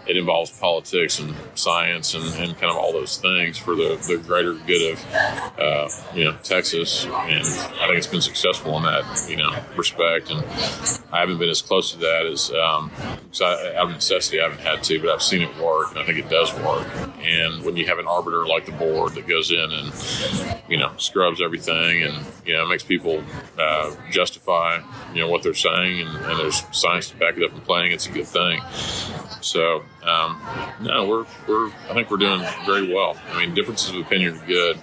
[SPEAKER 2] it involves politics and science and kind of all those things for the greater good of, Texas. And I think it's been successful in that, respect. And I haven't been as close to that as, because out of necessity, I haven't had to, but I've seen it work, and I think it does work. And when you have an arbiter like the board that goes in and, scrubs everything and, makes people justify, what they're saying, and there's science to back it up in planning, it's a good thing. So, I think we're doing very well. I mean, differences of opinion are good.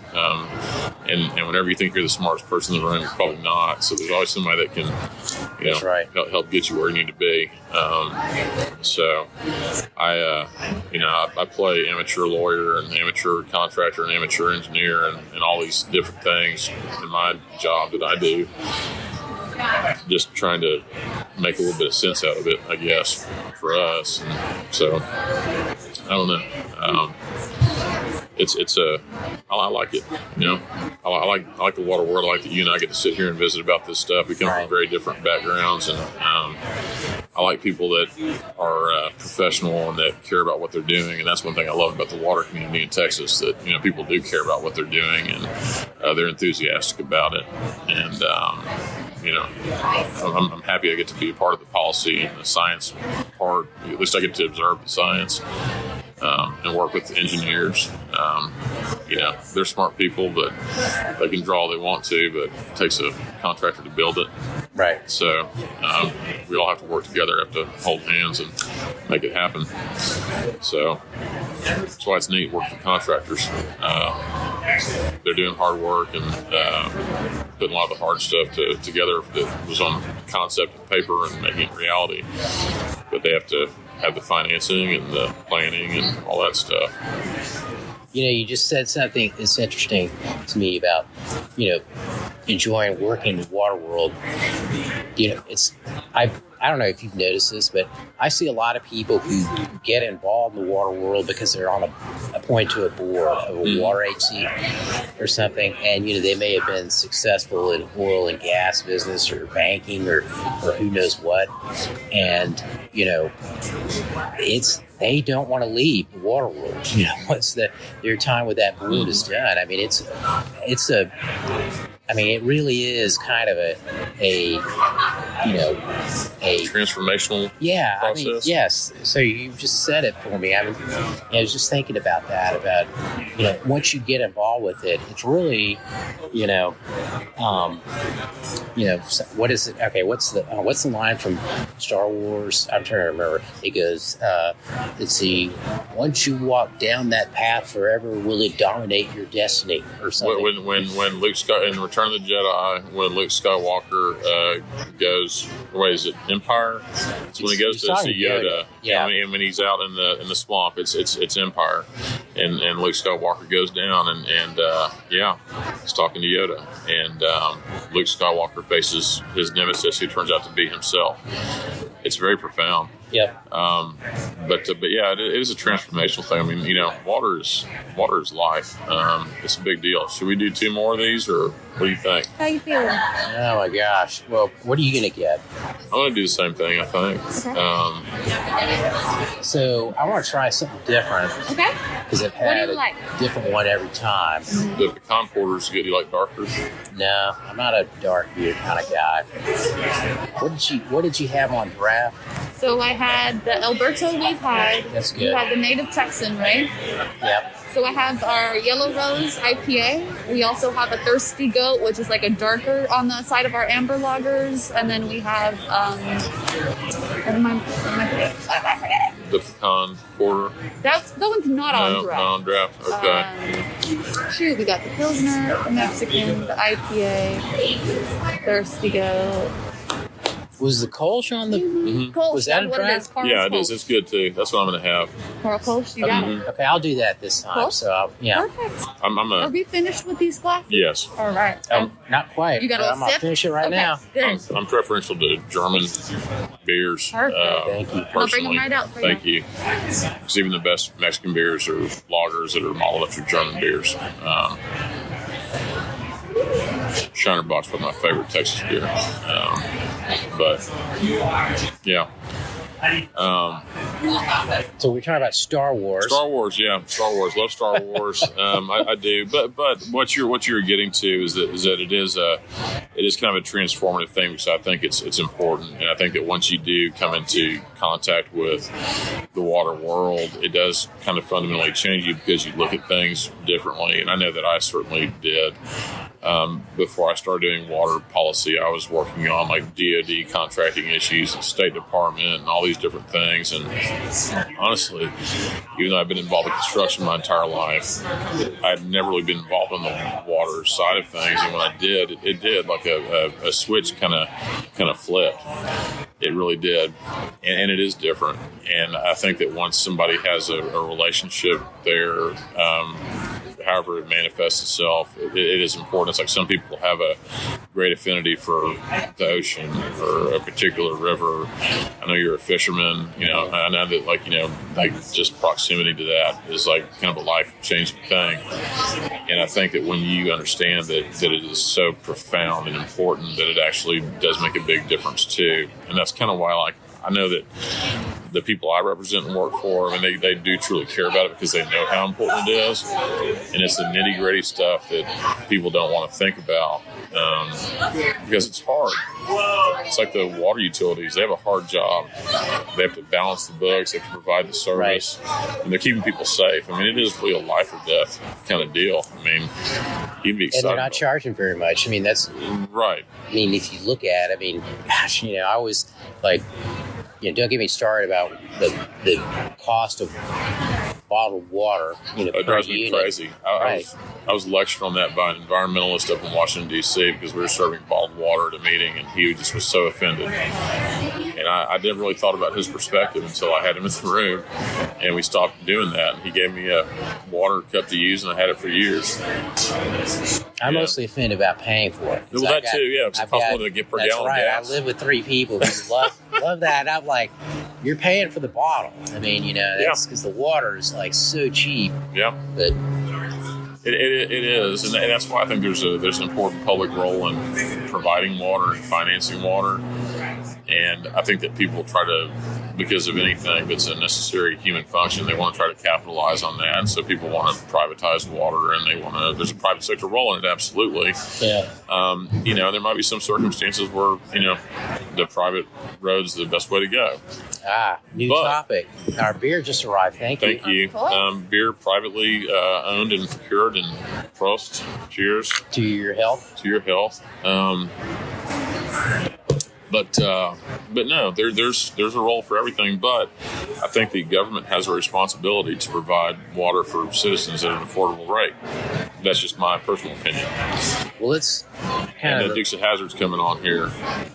[SPEAKER 2] And whenever you think you're the smartest person in the room, you're probably not. So there's always somebody that can, help get you where you need to be. So I play amateur lawyer and amateur contractor and amateur engineer and all these different things in my job that I do. Just trying to make a little bit of sense out of it, I guess, for us. And so, I don't know. I like it. I like the water world. I like that you and I get to sit here and visit about this stuff. We come from very different backgrounds, and I like people that are professional and that care about what they're doing. And that's one thing I love about the water community in Texas, that people do care about what they're doing, and they're enthusiastic about it. And I'm happy I get to be a part of the policy and the science part. At least I get to observe the science and work with the engineers. They're smart people, but they can draw all they want to, but it takes a contractor to build it.
[SPEAKER 1] Right.
[SPEAKER 2] So we all have to work together, have to hold hands and make it happen. So that's why it's neat working for contractors. They're doing hard work and putting a lot of the hard stuff together that was on concept and paper and making it reality. But they have to have the financing and the planning and all that stuff.
[SPEAKER 1] You just said something that's interesting to me about, enjoying working in the water world. I don't know if you've noticed this, but I see a lot of people who get involved in the water world because they're on appointed to a board of a water agency or something, and they may have been successful in oil and gas business or banking or who knows what, and they don't want to leave the water world. Once their time with that board is done. I mean, it's a I mean, it really is kind of a
[SPEAKER 2] transformational
[SPEAKER 1] process.
[SPEAKER 2] I mean,
[SPEAKER 1] yes. So you just said it for me. I was just thinking about that. About once you get involved with it, it's really what is it? Okay, what's the line from Star Wars? I'm trying to remember. It goes, let's see. Once you walk down that path forever, will it dominate your destiny or something?
[SPEAKER 2] When Luke Skywalker in Return of the Jedi, when Luke Skywalker goes, what is it, Empire? It's when he goes to see Yoda.
[SPEAKER 1] Yeah.
[SPEAKER 2] And when he's out in the swamp, it's Empire, and Luke Skywalker goes down and he's talking to Yoda, and Luke Skywalker faces his nemesis, who turns out to be himself. It's very profound.
[SPEAKER 1] Yep.
[SPEAKER 2] But yeah, it is a transformational thing. I mean, water is life. It's a big deal. Should we do 2 more of these, or what do you think?
[SPEAKER 3] How you feeling?
[SPEAKER 1] Oh my gosh. Well, what are you gonna get?
[SPEAKER 2] I'm gonna do the same thing, I think.
[SPEAKER 1] So I want to try something different.
[SPEAKER 3] Okay.
[SPEAKER 1] Because I've had a different one every time.
[SPEAKER 2] The pecan porters, you like darker?
[SPEAKER 1] No, I'm not a dark beer kind of guy. What did you have on draft?
[SPEAKER 3] So I had the Alberto we've had.
[SPEAKER 1] That's good.
[SPEAKER 3] You had the Native Texan, right?
[SPEAKER 1] Yep.
[SPEAKER 3] So I have our Yellow Rose IPA. We also have a Thirsty Goat, which is like a darker on the side of our amber lagers. And then we have, what am I forgetting?
[SPEAKER 2] The pecan porter.
[SPEAKER 3] That one's not on draft.
[SPEAKER 2] Not on draft. Okay.
[SPEAKER 3] We got the Pilsner, the Mexican, the IPA, Thirsty Goat.
[SPEAKER 1] Was the Kolsch on the?
[SPEAKER 3] Mm-hmm. Kolsch,
[SPEAKER 1] was that a draft?
[SPEAKER 2] Yeah, it is. It's good too. That's what I'm going to have.
[SPEAKER 3] Coral Kolsch, you got it.
[SPEAKER 1] Okay, I'll do that this time.
[SPEAKER 3] Cool.
[SPEAKER 1] So
[SPEAKER 3] Perfect. Are we finished with these glasses?
[SPEAKER 2] Yes.
[SPEAKER 3] All right.
[SPEAKER 1] Not quite.
[SPEAKER 3] You got
[SPEAKER 1] I'm gonna finish it right now.
[SPEAKER 3] Good.
[SPEAKER 2] I'm preferential to German beers.
[SPEAKER 3] Perfect.
[SPEAKER 1] Thank you.
[SPEAKER 3] I'll bring them right out for you.
[SPEAKER 2] Thank you. Because even the best Mexican beers are lagers that are modeled after German beers. Shiner Bock's probably my favorite Texas beer. But yeah.
[SPEAKER 1] So we're talking about Star Wars.
[SPEAKER 2] Star Wars, yeah, Star Wars. Love Star Wars. I do. But what you're getting to is that it is kind of a transformative thing, because I think it's important, and I think that once you do come into contact with the water world, it does kind of fundamentally change you, because you look at things differently. And I know that I certainly did. Before I started doing water policy, I was working on like DoD contracting issues and State Department and all these different things. And honestly, even though I've been involved in construction my entire life, I'd never really been involved in the water side of things. And when I did, it did like a switch kind of flipped. It really did. And it is different. And I think that once somebody has a relationship there, however it manifests itself, it is important. It's like some people have a great affinity for the ocean or a particular river. I know you're a fisherman, I know that like just proximity to that is like kind of a life-changing thing. And I think that when you understand that it is so profound and important, that it actually does make a big difference too. And that's kind of why I know that the people I represent and work for, I mean, they do truly care about it, because they know how important it is. And it's the nitty-gritty stuff that people don't want to think about, because it's hard. It's like the water utilities. They have a hard job. They have to balance the books. They have to provide the service. Right. And they're keeping people safe. I mean, it is really a life or death kind of deal. I mean, you'd be excited.
[SPEAKER 1] And they're not charging very much. I mean, that's...
[SPEAKER 2] Right.
[SPEAKER 1] I mean, if you look at it, I mean, gosh, I was like... don't get me started about the cost of bottled water.
[SPEAKER 2] It drives me crazy. I was lectured on that by an environmentalist up in Washington, D.C., because we were serving bottled water at a meeting, and he just was so offended. And I never really thought about his perspective until I had him in the room, and we stopped doing that. And he gave me a water cup to use, and I had it for years.
[SPEAKER 1] I'm mostly offended about paying for it.
[SPEAKER 2] Well, that too, yeah. Because it costs more to get per gallon of gas.
[SPEAKER 1] I live with 3 people who love that. And I'm like, you're paying for the bottle. I mean, that's because the water is like so cheap.
[SPEAKER 2] Yeah.
[SPEAKER 1] But
[SPEAKER 2] it is, and that's why I think there's an important public role in providing water and financing water. And I think that people try to, because of anything that's a necessary human function, they want to try to capitalize on that. And so people want to privatize water, and they want to, there's a private sector role in it, absolutely.
[SPEAKER 1] Yeah.
[SPEAKER 2] There might be some circumstances where, the private road's the best way to go.
[SPEAKER 1] New topic. Our beer just arrived. Thank you.
[SPEAKER 2] Beer privately owned and procured, and Prost. Cheers.
[SPEAKER 1] To your health.
[SPEAKER 2] To your health. But no, there's a role for everything. But I think the government has a responsibility to provide water for citizens at an affordable rate. That's just my personal opinion.
[SPEAKER 1] Well, it's
[SPEAKER 2] and the Dukes of Hazzard's coming on here.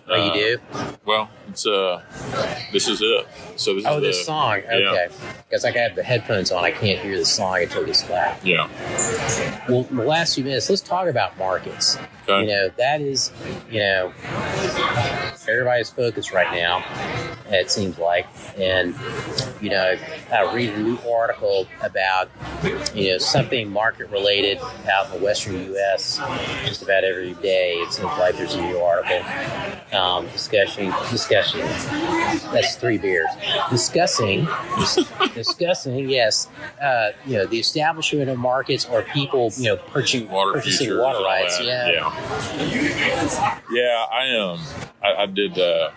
[SPEAKER 1] You do?
[SPEAKER 2] Well, it's this is it. So this is
[SPEAKER 1] this song. Okay. Because I got the headphones on, I can't hear the song until this back.
[SPEAKER 2] Yeah.
[SPEAKER 1] Well, in the last few minutes, let's talk about markets.
[SPEAKER 2] Okay.
[SPEAKER 1] That is, everybody's focus right now, it seems like. And, I read a new article about, something market related out in the Western U.S. just about every day. It seems like there's a new article discussing. That's 3 beers. Discussing, yes. The establishment of markets or people, purchasing water rights.
[SPEAKER 2] Yeah. I did a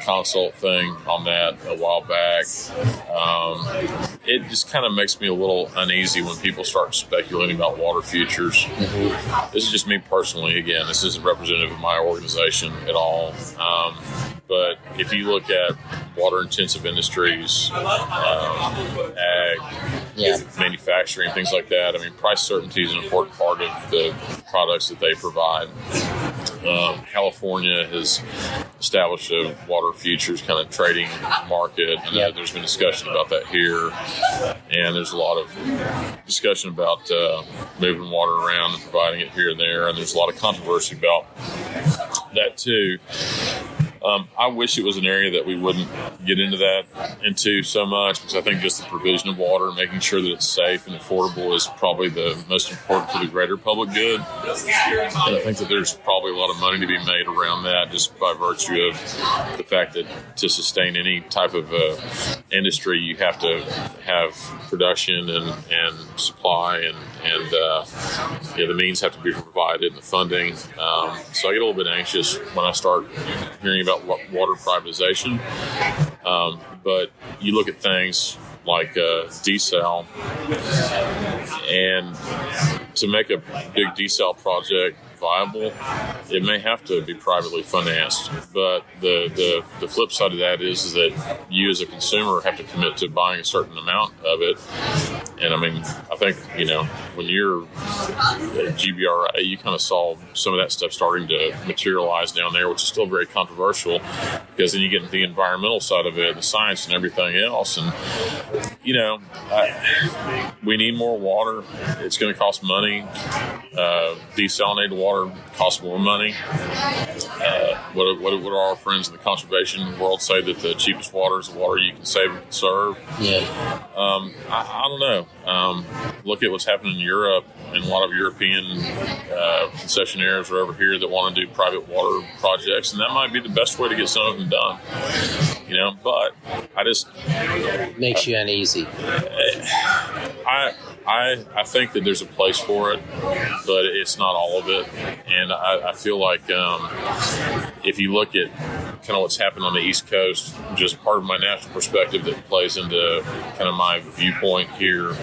[SPEAKER 2] consult thing on that a while back. It just kind of makes me a little uneasy when people start speculating about water futures. Mm-hmm. This is just me personally. Again, this isn't representative of my organization at all. But if you look at water-intensive industries, ag, manufacturing, things like that, price certainty is an important part of the products that they provide. California has established a water futures kind of trading market, and there's been discussion about that here, and there's a lot of discussion about moving water around and providing it here and there, and there's a lot of controversy about that too. I wish it was an area that we wouldn't get into so much, because I think just the provision of water, making sure that it's safe and affordable, is probably the most important for the greater public good. And I think that there's probably a lot of money to be made around that, just by virtue of the fact that to sustain any type of industry, you have to have production and supply, and the means have to be provided, and the funding. So I get a little bit anxious when I start hearing about water privatization, but you look at things like desal, and to make a big desal project viable, it may have to be privately financed. But the flip side of that is that you as a consumer have to commit to buying a certain amount of it. And I think, when you're at GBRA, you kind of saw some of that stuff starting to materialize down there, which is still very controversial, because then you get into the environmental side of it, the science and everything else. And, we need more water. It's going to cost money. Desalinated water costs more money. What do our friends in the conservation world say, that the cheapest water is the water you can save and conserve?
[SPEAKER 1] Yeah.
[SPEAKER 2] I don't know. Look at what's happening in Europe, and a lot of European concessionaires are over here that want to do private water projects, and that might be the best way to get some of them done. But I just
[SPEAKER 1] makes you uneasy.
[SPEAKER 2] I think that there's a place for it, but it's not all of it. And I feel like if you look at kind of what's happened on the East Coast, just part of my national perspective that plays into kind of my viewpoint here,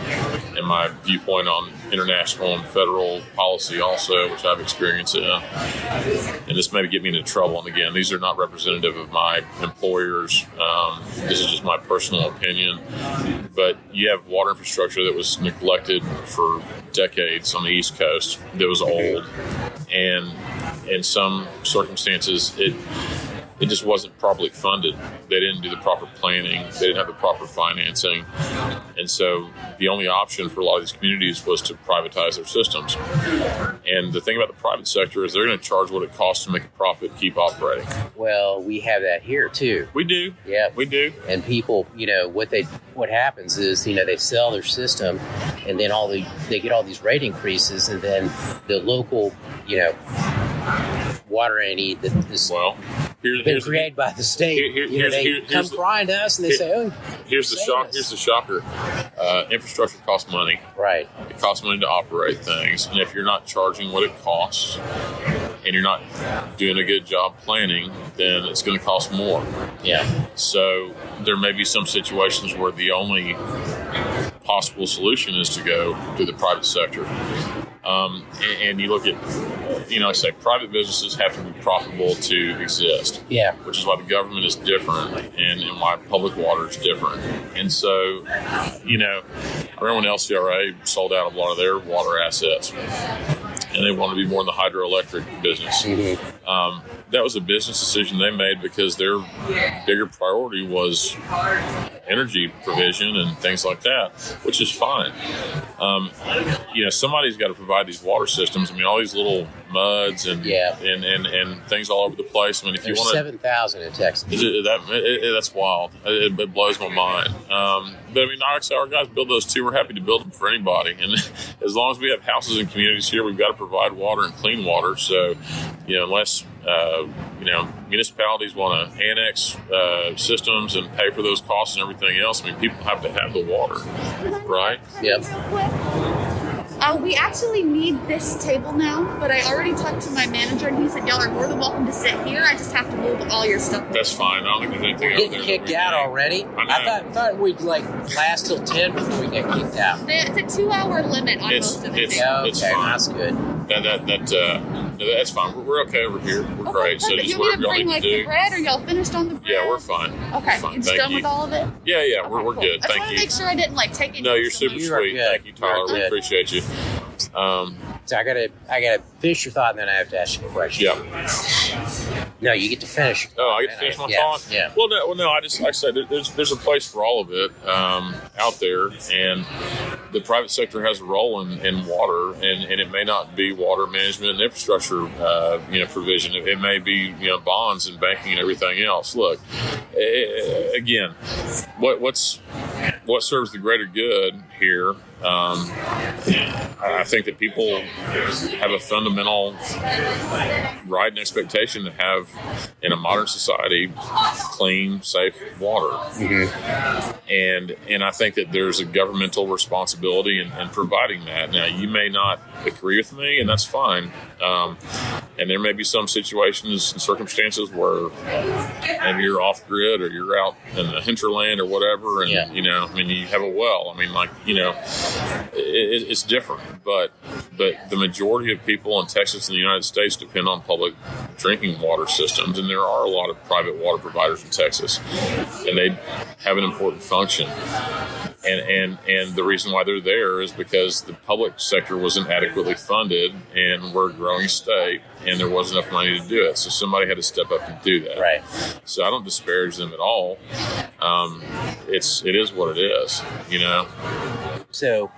[SPEAKER 2] and my viewpoint on international and federal policy also, which I've experienced in. And this may get me into trouble. And again, these are not representative of my employers. This is just my personal opinion. But you have water infrastructure that was neglected for decades on the East Coast that was old. And in some circumstances, it just wasn't properly funded. They didn't do the proper planning. They didn't have the proper financing. And so the only option for a lot of these communities was to privatize their systems. And the thing about the private sector is they're going to charge what it costs to make a profit, keep operating.
[SPEAKER 1] Well, we have that here too.
[SPEAKER 2] We do.
[SPEAKER 1] Yeah.
[SPEAKER 2] We do.
[SPEAKER 1] And people, what happens is, they sell their system, and then they get all these rate increases, and then the local, water entity that is been created by the state. They come crying to us and they say, "Oh,
[SPEAKER 2] here's the shocker: infrastructure costs money.
[SPEAKER 1] Right.
[SPEAKER 2] It costs money to operate things, and if you're not charging what it costs, and you're not doing a good job planning, then it's going to cost more.
[SPEAKER 1] Yeah.
[SPEAKER 2] So there may be some situations where the only possible solution is to go to the private sector. And you look at, I say private businesses have to be profitable to exist.
[SPEAKER 1] Yeah.
[SPEAKER 2] Which is why the government is different and why public water is different. And so, I remember when LCRA sold out a lot of their water assets and they wanted to be more in the hydroelectric business. Mm-hmm. That was a business decision they made because their bigger priority was energy provision and things like that, which is fine. Somebody's got to provide these water systems. I mean, all these little muds and things all over the place. I mean, if
[SPEAKER 1] There's
[SPEAKER 2] you want
[SPEAKER 1] 7,000 in Texas.
[SPEAKER 2] That's wild. It blows my mind. But I mean, our guys build those too. We're happy to build them for anybody. And as long as we have houses and communities here, we've got to provide water and clean water. So, unless municipalities want to annex systems and pay for those costs and everything else, I mean, people have to have the water, right?
[SPEAKER 1] Yep.
[SPEAKER 3] We actually need this table now, but I already talked to my manager and he said, y'all are more than welcome to sit here. I just have to move all your stuff.
[SPEAKER 2] That's fine. I don't think there's anything
[SPEAKER 1] Getting kicked out already? I thought we'd last till 10 before we get kicked out.
[SPEAKER 3] It's a 2-hour limit on most of the days.
[SPEAKER 2] It's fine.
[SPEAKER 1] That's good.
[SPEAKER 2] That's fine. We're okay over here. We're great. So just
[SPEAKER 3] whatever y'all need to do.
[SPEAKER 2] The
[SPEAKER 3] bread, or y'all finished on the bread?
[SPEAKER 2] Yeah, we're fine.
[SPEAKER 3] Okay,
[SPEAKER 2] fine.
[SPEAKER 3] It's done with all of it?
[SPEAKER 2] Yeah, we're good.
[SPEAKER 3] I just
[SPEAKER 2] Thank
[SPEAKER 3] want to
[SPEAKER 2] you.
[SPEAKER 3] make sure I didn't take it.
[SPEAKER 2] No, you're super sweet. Thank you, Tyler. We appreciate you.
[SPEAKER 1] So I gotta finish your thought, and then I have to ask you a question.
[SPEAKER 2] Yeah.
[SPEAKER 1] No, you get to finish.
[SPEAKER 2] Oh, I get to finish my thought.
[SPEAKER 1] Yeah.
[SPEAKER 2] Well, no. I said, there's a place for all of it out there, and the private sector has a role in water, and it may not be water management and infrastructure, provision. It may be bonds and banking and everything else. Look, again, what serves the greater good here. I think that people have a fundamental right and expectation to have, in a modern society, clean, safe water. Mm-hmm. And I think that there's a governmental responsibility in providing that. Now, you may not agree with me, and that's fine. And there may be some situations and circumstances where maybe you're off grid or you're out in the hinterland or whatever, and you have a well. I mean, it's different, but the majority of people in Texas and the United States depend on public drinking water systems, and there are a lot of private water providers in Texas, and they have an important function. And the reason why they're there is because the public sector wasn't adequately funded, and we're a growing state, and there wasn't enough money to do it. So somebody had to step up and do that.
[SPEAKER 1] Right.
[SPEAKER 2] So I don't disparage them at all. It is what it is,
[SPEAKER 1] So,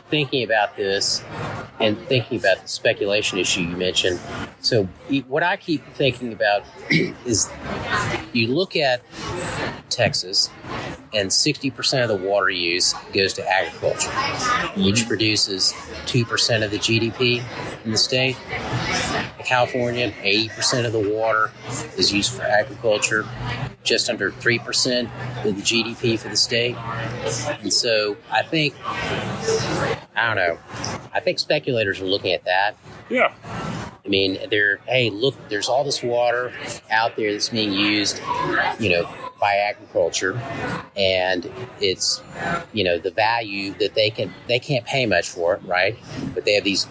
[SPEAKER 1] thinking about this and thinking about the speculation issue you mentioned. So what I keep thinking about is you look at Texas, and 60% of the water use goes to agriculture, which produces 2% of the GDP in the state. In California, 80% of the water is used for agriculture, just under 3% of the GDP for the state. And so I think speculators are looking at that.
[SPEAKER 2] Yeah.
[SPEAKER 1] I mean, there's all this water out there that's being used, by agriculture, and it's, the value that they can't pay much for it, right? But they have these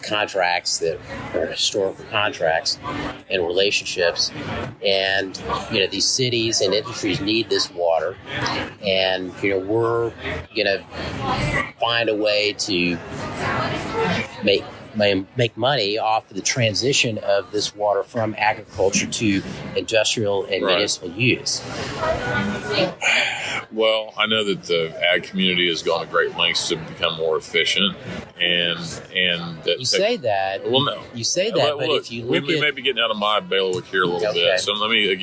[SPEAKER 1] contracts that are historical contracts and relationships, and these cities and industries need this water, and we're gonna find a way to make money off of the transition of this water from agriculture to industrial and municipal use.
[SPEAKER 2] Well, I know that the ag community has gone to great lengths to become more efficient, and that
[SPEAKER 1] you say that.
[SPEAKER 2] Well, no,
[SPEAKER 1] you say that, but
[SPEAKER 2] look,
[SPEAKER 1] if you look
[SPEAKER 2] we may be getting out of my bailiwick here a little bit. So let me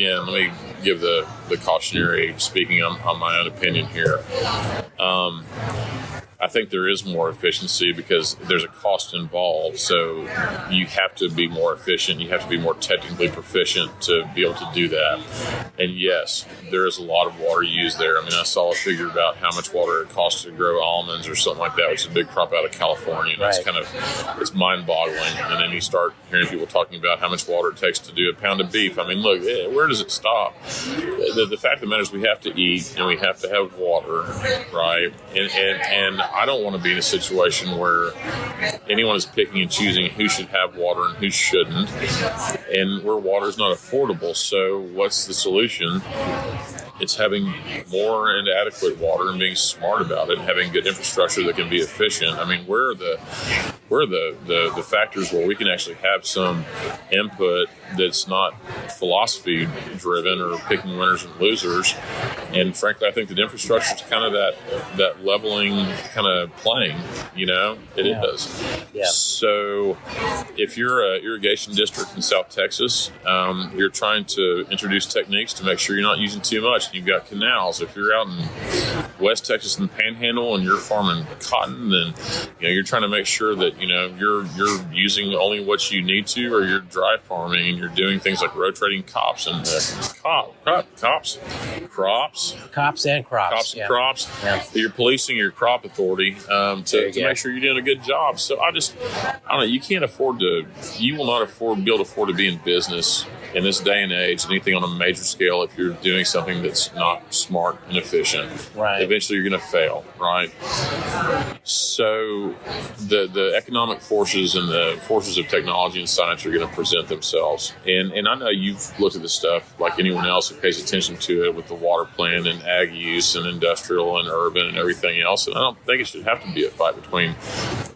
[SPEAKER 2] give the cautionary, speaking on my own opinion here. I think there is more efficiency because there's a cost involved. So you have to be more efficient. You have to be more technically proficient to be able to do that. And yes, there is a lot of water used there. I mean, I saw a figure about how much water it costs to grow almonds or something like that, which is a big crop out of California. And it's mind-boggling. And then you start hearing people talking about how much water it takes to do a pound of beef. I mean, look, where does it stop? The fact of the matter is we have to eat and we have to have water, right? And I don't want to be in a situation where anyone is picking and choosing who should have water and who shouldn't, and where water is not affordable. So what's the solution? It's having more and adequate water and being smart about it and having good infrastructure that can be efficient. I mean, where are the factors where we can actually have some input that's not philosophy driven or picking winners and losers? And frankly, I think that infrastructure is kind of that leveling kind of playing, it is.
[SPEAKER 1] Yeah.
[SPEAKER 2] So if you're an irrigation district in South Texas, you're trying to introduce techniques to make sure you're not using too much. You've got canals. If you're out in West Texas in the Panhandle and you're farming cotton, then you're trying to make sure that you're using only what you need to, or you're dry farming and you're doing things like rotating crops and crops.
[SPEAKER 1] Yeah.
[SPEAKER 2] You're policing your crop authority to make sure you're doing a good job. So I don't know. You will not be able to afford to be in business in this day and age, anything on a major scale, if you're doing something that's not smart and efficient.
[SPEAKER 1] Right.
[SPEAKER 2] Eventually you're going to fail, right? So the economic forces and the forces of technology and science are going to present themselves. And I know you've looked at this stuff like anyone else who pays attention to it with the water plan and ag use and industrial and urban and everything else. And I don't think it should have to be a fight between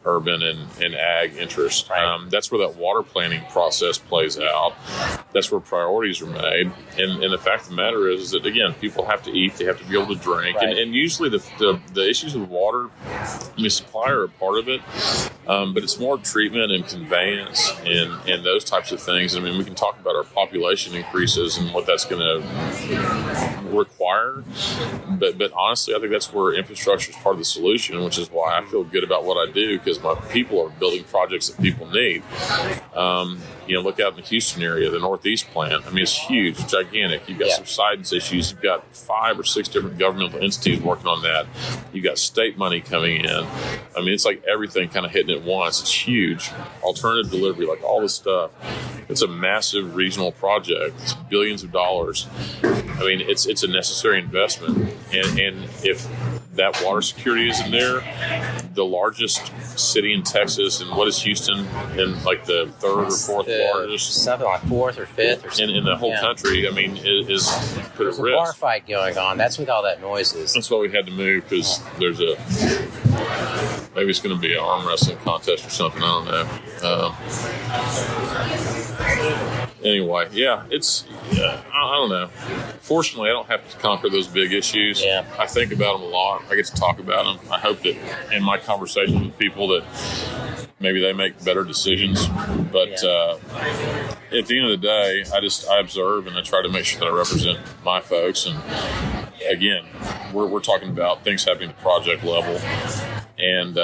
[SPEAKER 2] urban and ag interest.
[SPEAKER 1] Right.
[SPEAKER 2] That's where that water planning process plays out. That's where priorities are made. And the fact of the matter is that, again, people have to eat, they have to be able to drink.
[SPEAKER 1] Right.
[SPEAKER 2] And usually the issues with water, supply are a part of it, but it's more treatment and conveyance and those types of things. I mean, we can talk about our population increases and what that's going to require, but honestly, I think that's where infrastructure is part of the solution, which is why I feel good about what I do, because my people are building projects that people need. Look out in the Houston area, the Northeast plant. I mean, it's huge, it's gigantic. You've got subsidence issues. You've got 5 or 6 different governmental entities working on that. You've got state money coming in. I mean, it's like everything kind of hitting at once. It's huge. Alternative delivery, like all this stuff. It's a massive regional project. It's billions of dollars. I mean, it's a necessary investment. And if that water security isn't there, the largest city in Texas, and what is Houston, in like the 3rd or 4th largest,
[SPEAKER 1] something like 4th or 5th or something
[SPEAKER 2] in the whole country, I mean, is put at risk.
[SPEAKER 1] There's a bar fight going on. That's what all that noise is.
[SPEAKER 2] That's why we had to move, because maybe it's going to be an arm wrestling contest or something. I don't know. Anyway, I don't know. Fortunately, I don't have to conquer those big issues.
[SPEAKER 1] Yeah.
[SPEAKER 2] I think about them a lot. I get to talk about them. I hope that in my conversations with people that maybe they make better decisions. But at the end of the day, I observe and I try to make sure that I represent my folks. And again, we're talking about things happening at the project level. And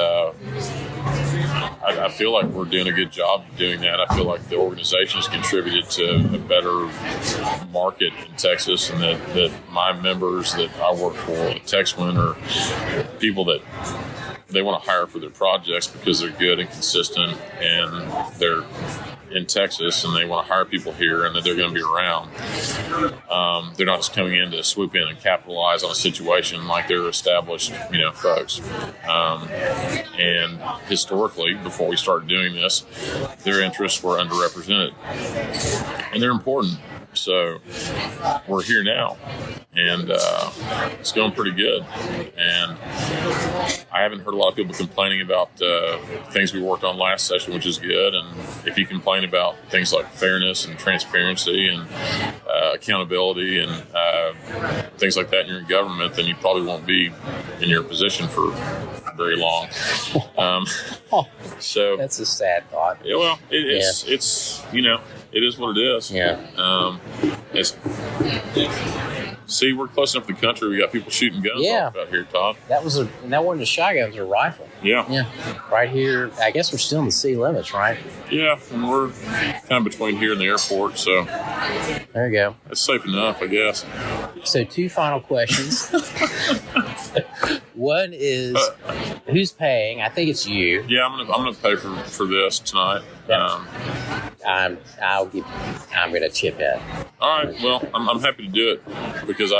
[SPEAKER 2] I feel like we're doing a good job of doing that. I feel like the organization has contributed to a better market in Texas, and that my members that I work for at TexWin are people that they want to hire for their projects because they're good and consistent, and they're in Texas, and they want to hire people here, and that they're going to be around. They're not just coming in to swoop in and capitalize on a situation like they're established, folks. And historically, before we started doing this, their interests were underrepresented, and they're important. So we're here now, and it's going pretty good. And I haven't heard a lot of people complaining about things we worked on last session, which is good. And if you complain about things like fairness and transparency and accountability and things like that in your government, then you probably won't be in your position for very long. So
[SPEAKER 1] that's a sad thought.
[SPEAKER 2] Yeah, well, it's it is what it is.
[SPEAKER 1] Yeah.
[SPEAKER 2] See, we're close enough to the country. We got people shooting guns off out here, Todd.
[SPEAKER 1] And that wasn't a shotgun, it was a rifle.
[SPEAKER 2] Yeah.
[SPEAKER 1] Right here, I guess we're still in the city limits, right?
[SPEAKER 2] Yeah, and we're kind of between here and the airport, so
[SPEAKER 1] there you go.
[SPEAKER 2] It's safe enough, I guess.
[SPEAKER 1] So 2 final questions. One is, who's paying? I think it's you.
[SPEAKER 2] Yeah, I'm gonna pay for this tonight.
[SPEAKER 1] I'm gonna chip in.
[SPEAKER 2] All right. Well, I'm happy to do it because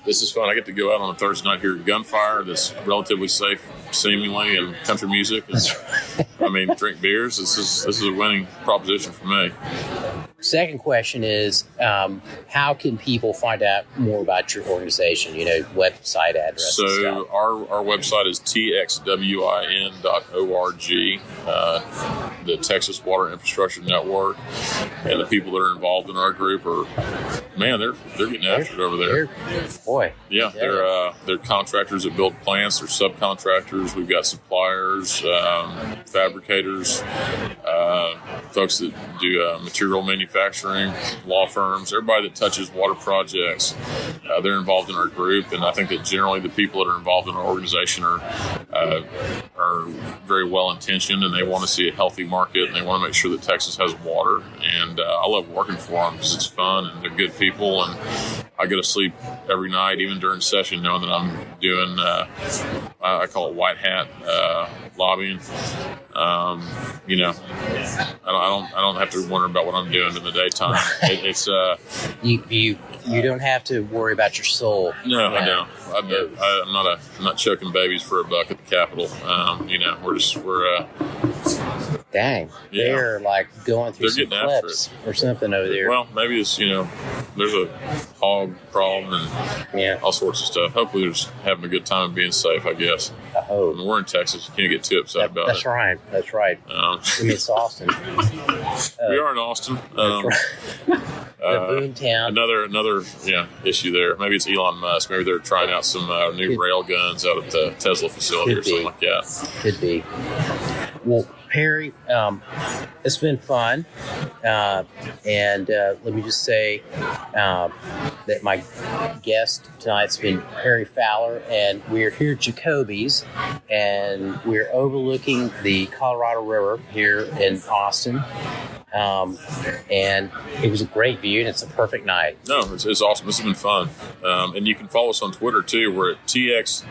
[SPEAKER 2] this is fun. I get to go out on a Thursday night here at Gunfire. That's relatively safe, seemingly, and country music. And, drink beers. This is a winning proposition for me.
[SPEAKER 1] Second question is, how can people find out more about your organization? Website address.
[SPEAKER 2] So our website is txwin.org. The Texas Water Infrastructure Network, and the people that are involved in our group they're getting after it over there.
[SPEAKER 1] Boy.
[SPEAKER 2] Yeah, they're contractors that build plants. They're subcontractors. We've got suppliers, fabricators, folks that do material manufacturing, law firms, everybody that touches water projects. They're involved in our group, and I think that generally the people that are involved in our organization are very well intentioned, and they want to see a healthy market, and they want to make sure that Texas has water. And I love working for them because it's fun and they're good people, and I go to sleep every night, even during session, knowing that I'm doing I call it white hat lobbying. I don't have to wonder about what I'm doing in the daytime. It's
[SPEAKER 1] you don't have to worry about your soul.
[SPEAKER 2] No, I don't. I'm not choking babies for a buck at the Capitol. We're
[SPEAKER 1] dang,
[SPEAKER 2] yeah.
[SPEAKER 1] They're like going through some
[SPEAKER 2] getting after
[SPEAKER 1] clips or something over there.
[SPEAKER 2] Well, maybe it's there's a hog problem and all sorts of stuff. Hopefully, they're just having a good time and being safe, I guess.
[SPEAKER 1] I hope.
[SPEAKER 2] We're in Texas. You can't get too upset about
[SPEAKER 1] that's
[SPEAKER 2] it.
[SPEAKER 1] Right. That's right. It's Austin.
[SPEAKER 2] We are in Austin.
[SPEAKER 1] The boom town.
[SPEAKER 2] Another issue there. Maybe it's Elon Musk. Maybe they're trying out some new rail guns out at the Tesla facility or something like that.
[SPEAKER 1] Could be. Well, Perry, it's been fun. And let me just say that my guest tonight's been Perry Fowler, and we're here at Jacoby's, and we're overlooking the Colorado River here in Austin. And it was a great view, and it's a perfect night.
[SPEAKER 2] No, it's awesome. This has been fun. And you can follow us on Twitter, too. We're at TX_WIN.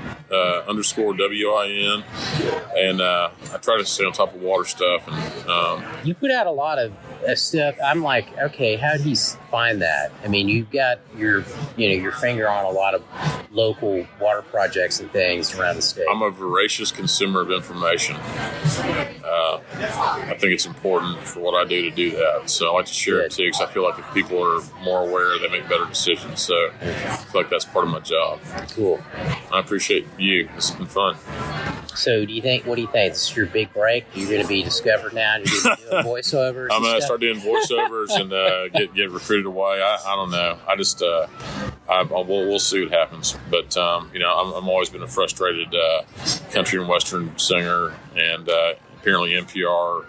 [SPEAKER 2] And I try to stay on top of water stuff. And
[SPEAKER 1] you put out a lot of stuff. I'm like, okay, how did he find that? I mean, you've got your finger on a lot of local water projects and things around the state.
[SPEAKER 2] I'm a voracious consumer of information. I think it's important for what I do to do that. So I like to share it too, because I feel like if people are more aware, they make better decisions. So I feel like that's part of my job.
[SPEAKER 1] Cool.
[SPEAKER 2] I appreciate you. This has been fun.
[SPEAKER 1] So what do you think? This is your big break? You're going to be discovered now? You're going to do voiceovers?
[SPEAKER 2] I'm going to start doing voiceovers and get recruited away. I don't know. I just we'll see what happens. But I'm always been a frustrated country and western singer, and apparently NPR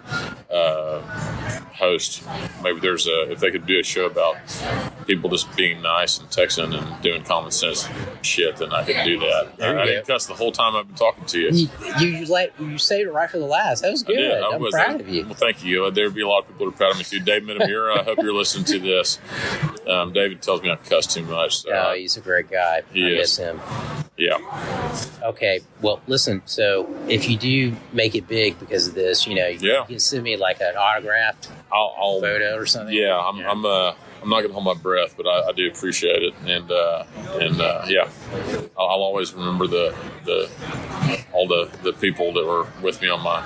[SPEAKER 2] host. Maybe if they could do a show about people just being nice and Texan and doing common sense shit, then I could do that. I didn't cuss the whole time I've been talking to you.
[SPEAKER 1] You saved it right for the last. That was good. I'm proud of you.
[SPEAKER 2] Well, thank you. There'd be a lot of people that are proud of me too. Dave Minamura, I hope you're listening to this. David tells me I cuss too much. So
[SPEAKER 1] he's a great guy. I miss him.
[SPEAKER 2] Yeah.
[SPEAKER 1] Okay. Well, listen. So if you do make it big because of this, you can send me like an autographed photo or something.
[SPEAKER 2] Yeah. I'm not going to hold my breath, but I do appreciate it, and I'll always remember all the people that were with me on my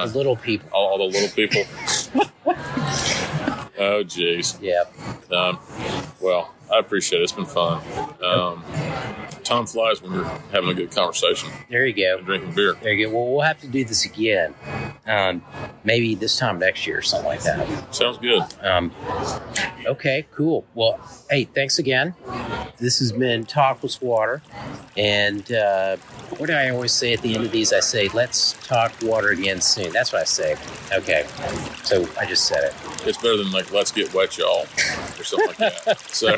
[SPEAKER 1] little people.
[SPEAKER 2] All the little people. Oh, jeez.
[SPEAKER 1] Yeah.
[SPEAKER 2] Well, I appreciate it. It's been fun. Time flies when you're having a good conversation.
[SPEAKER 1] There you go.
[SPEAKER 2] And drinking beer.
[SPEAKER 1] There you go. Well, we'll have to do this again. maybe this time next year or something like that.
[SPEAKER 2] Sounds good.
[SPEAKER 1] Okay, cool. Well, hey, thanks again. This has been Talk+Water. And what do I always say at the end of these? I say, let's talk water again soon. That's what I say. Okay. So I just said it.
[SPEAKER 2] It's better than like, let's get wet, y'all, or something like that. So,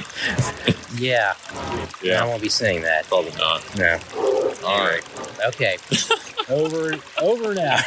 [SPEAKER 1] yeah.
[SPEAKER 2] yeah.
[SPEAKER 1] I won't be saying that.
[SPEAKER 2] Probably not.
[SPEAKER 1] No.
[SPEAKER 2] All right.
[SPEAKER 1] Okay. Over now.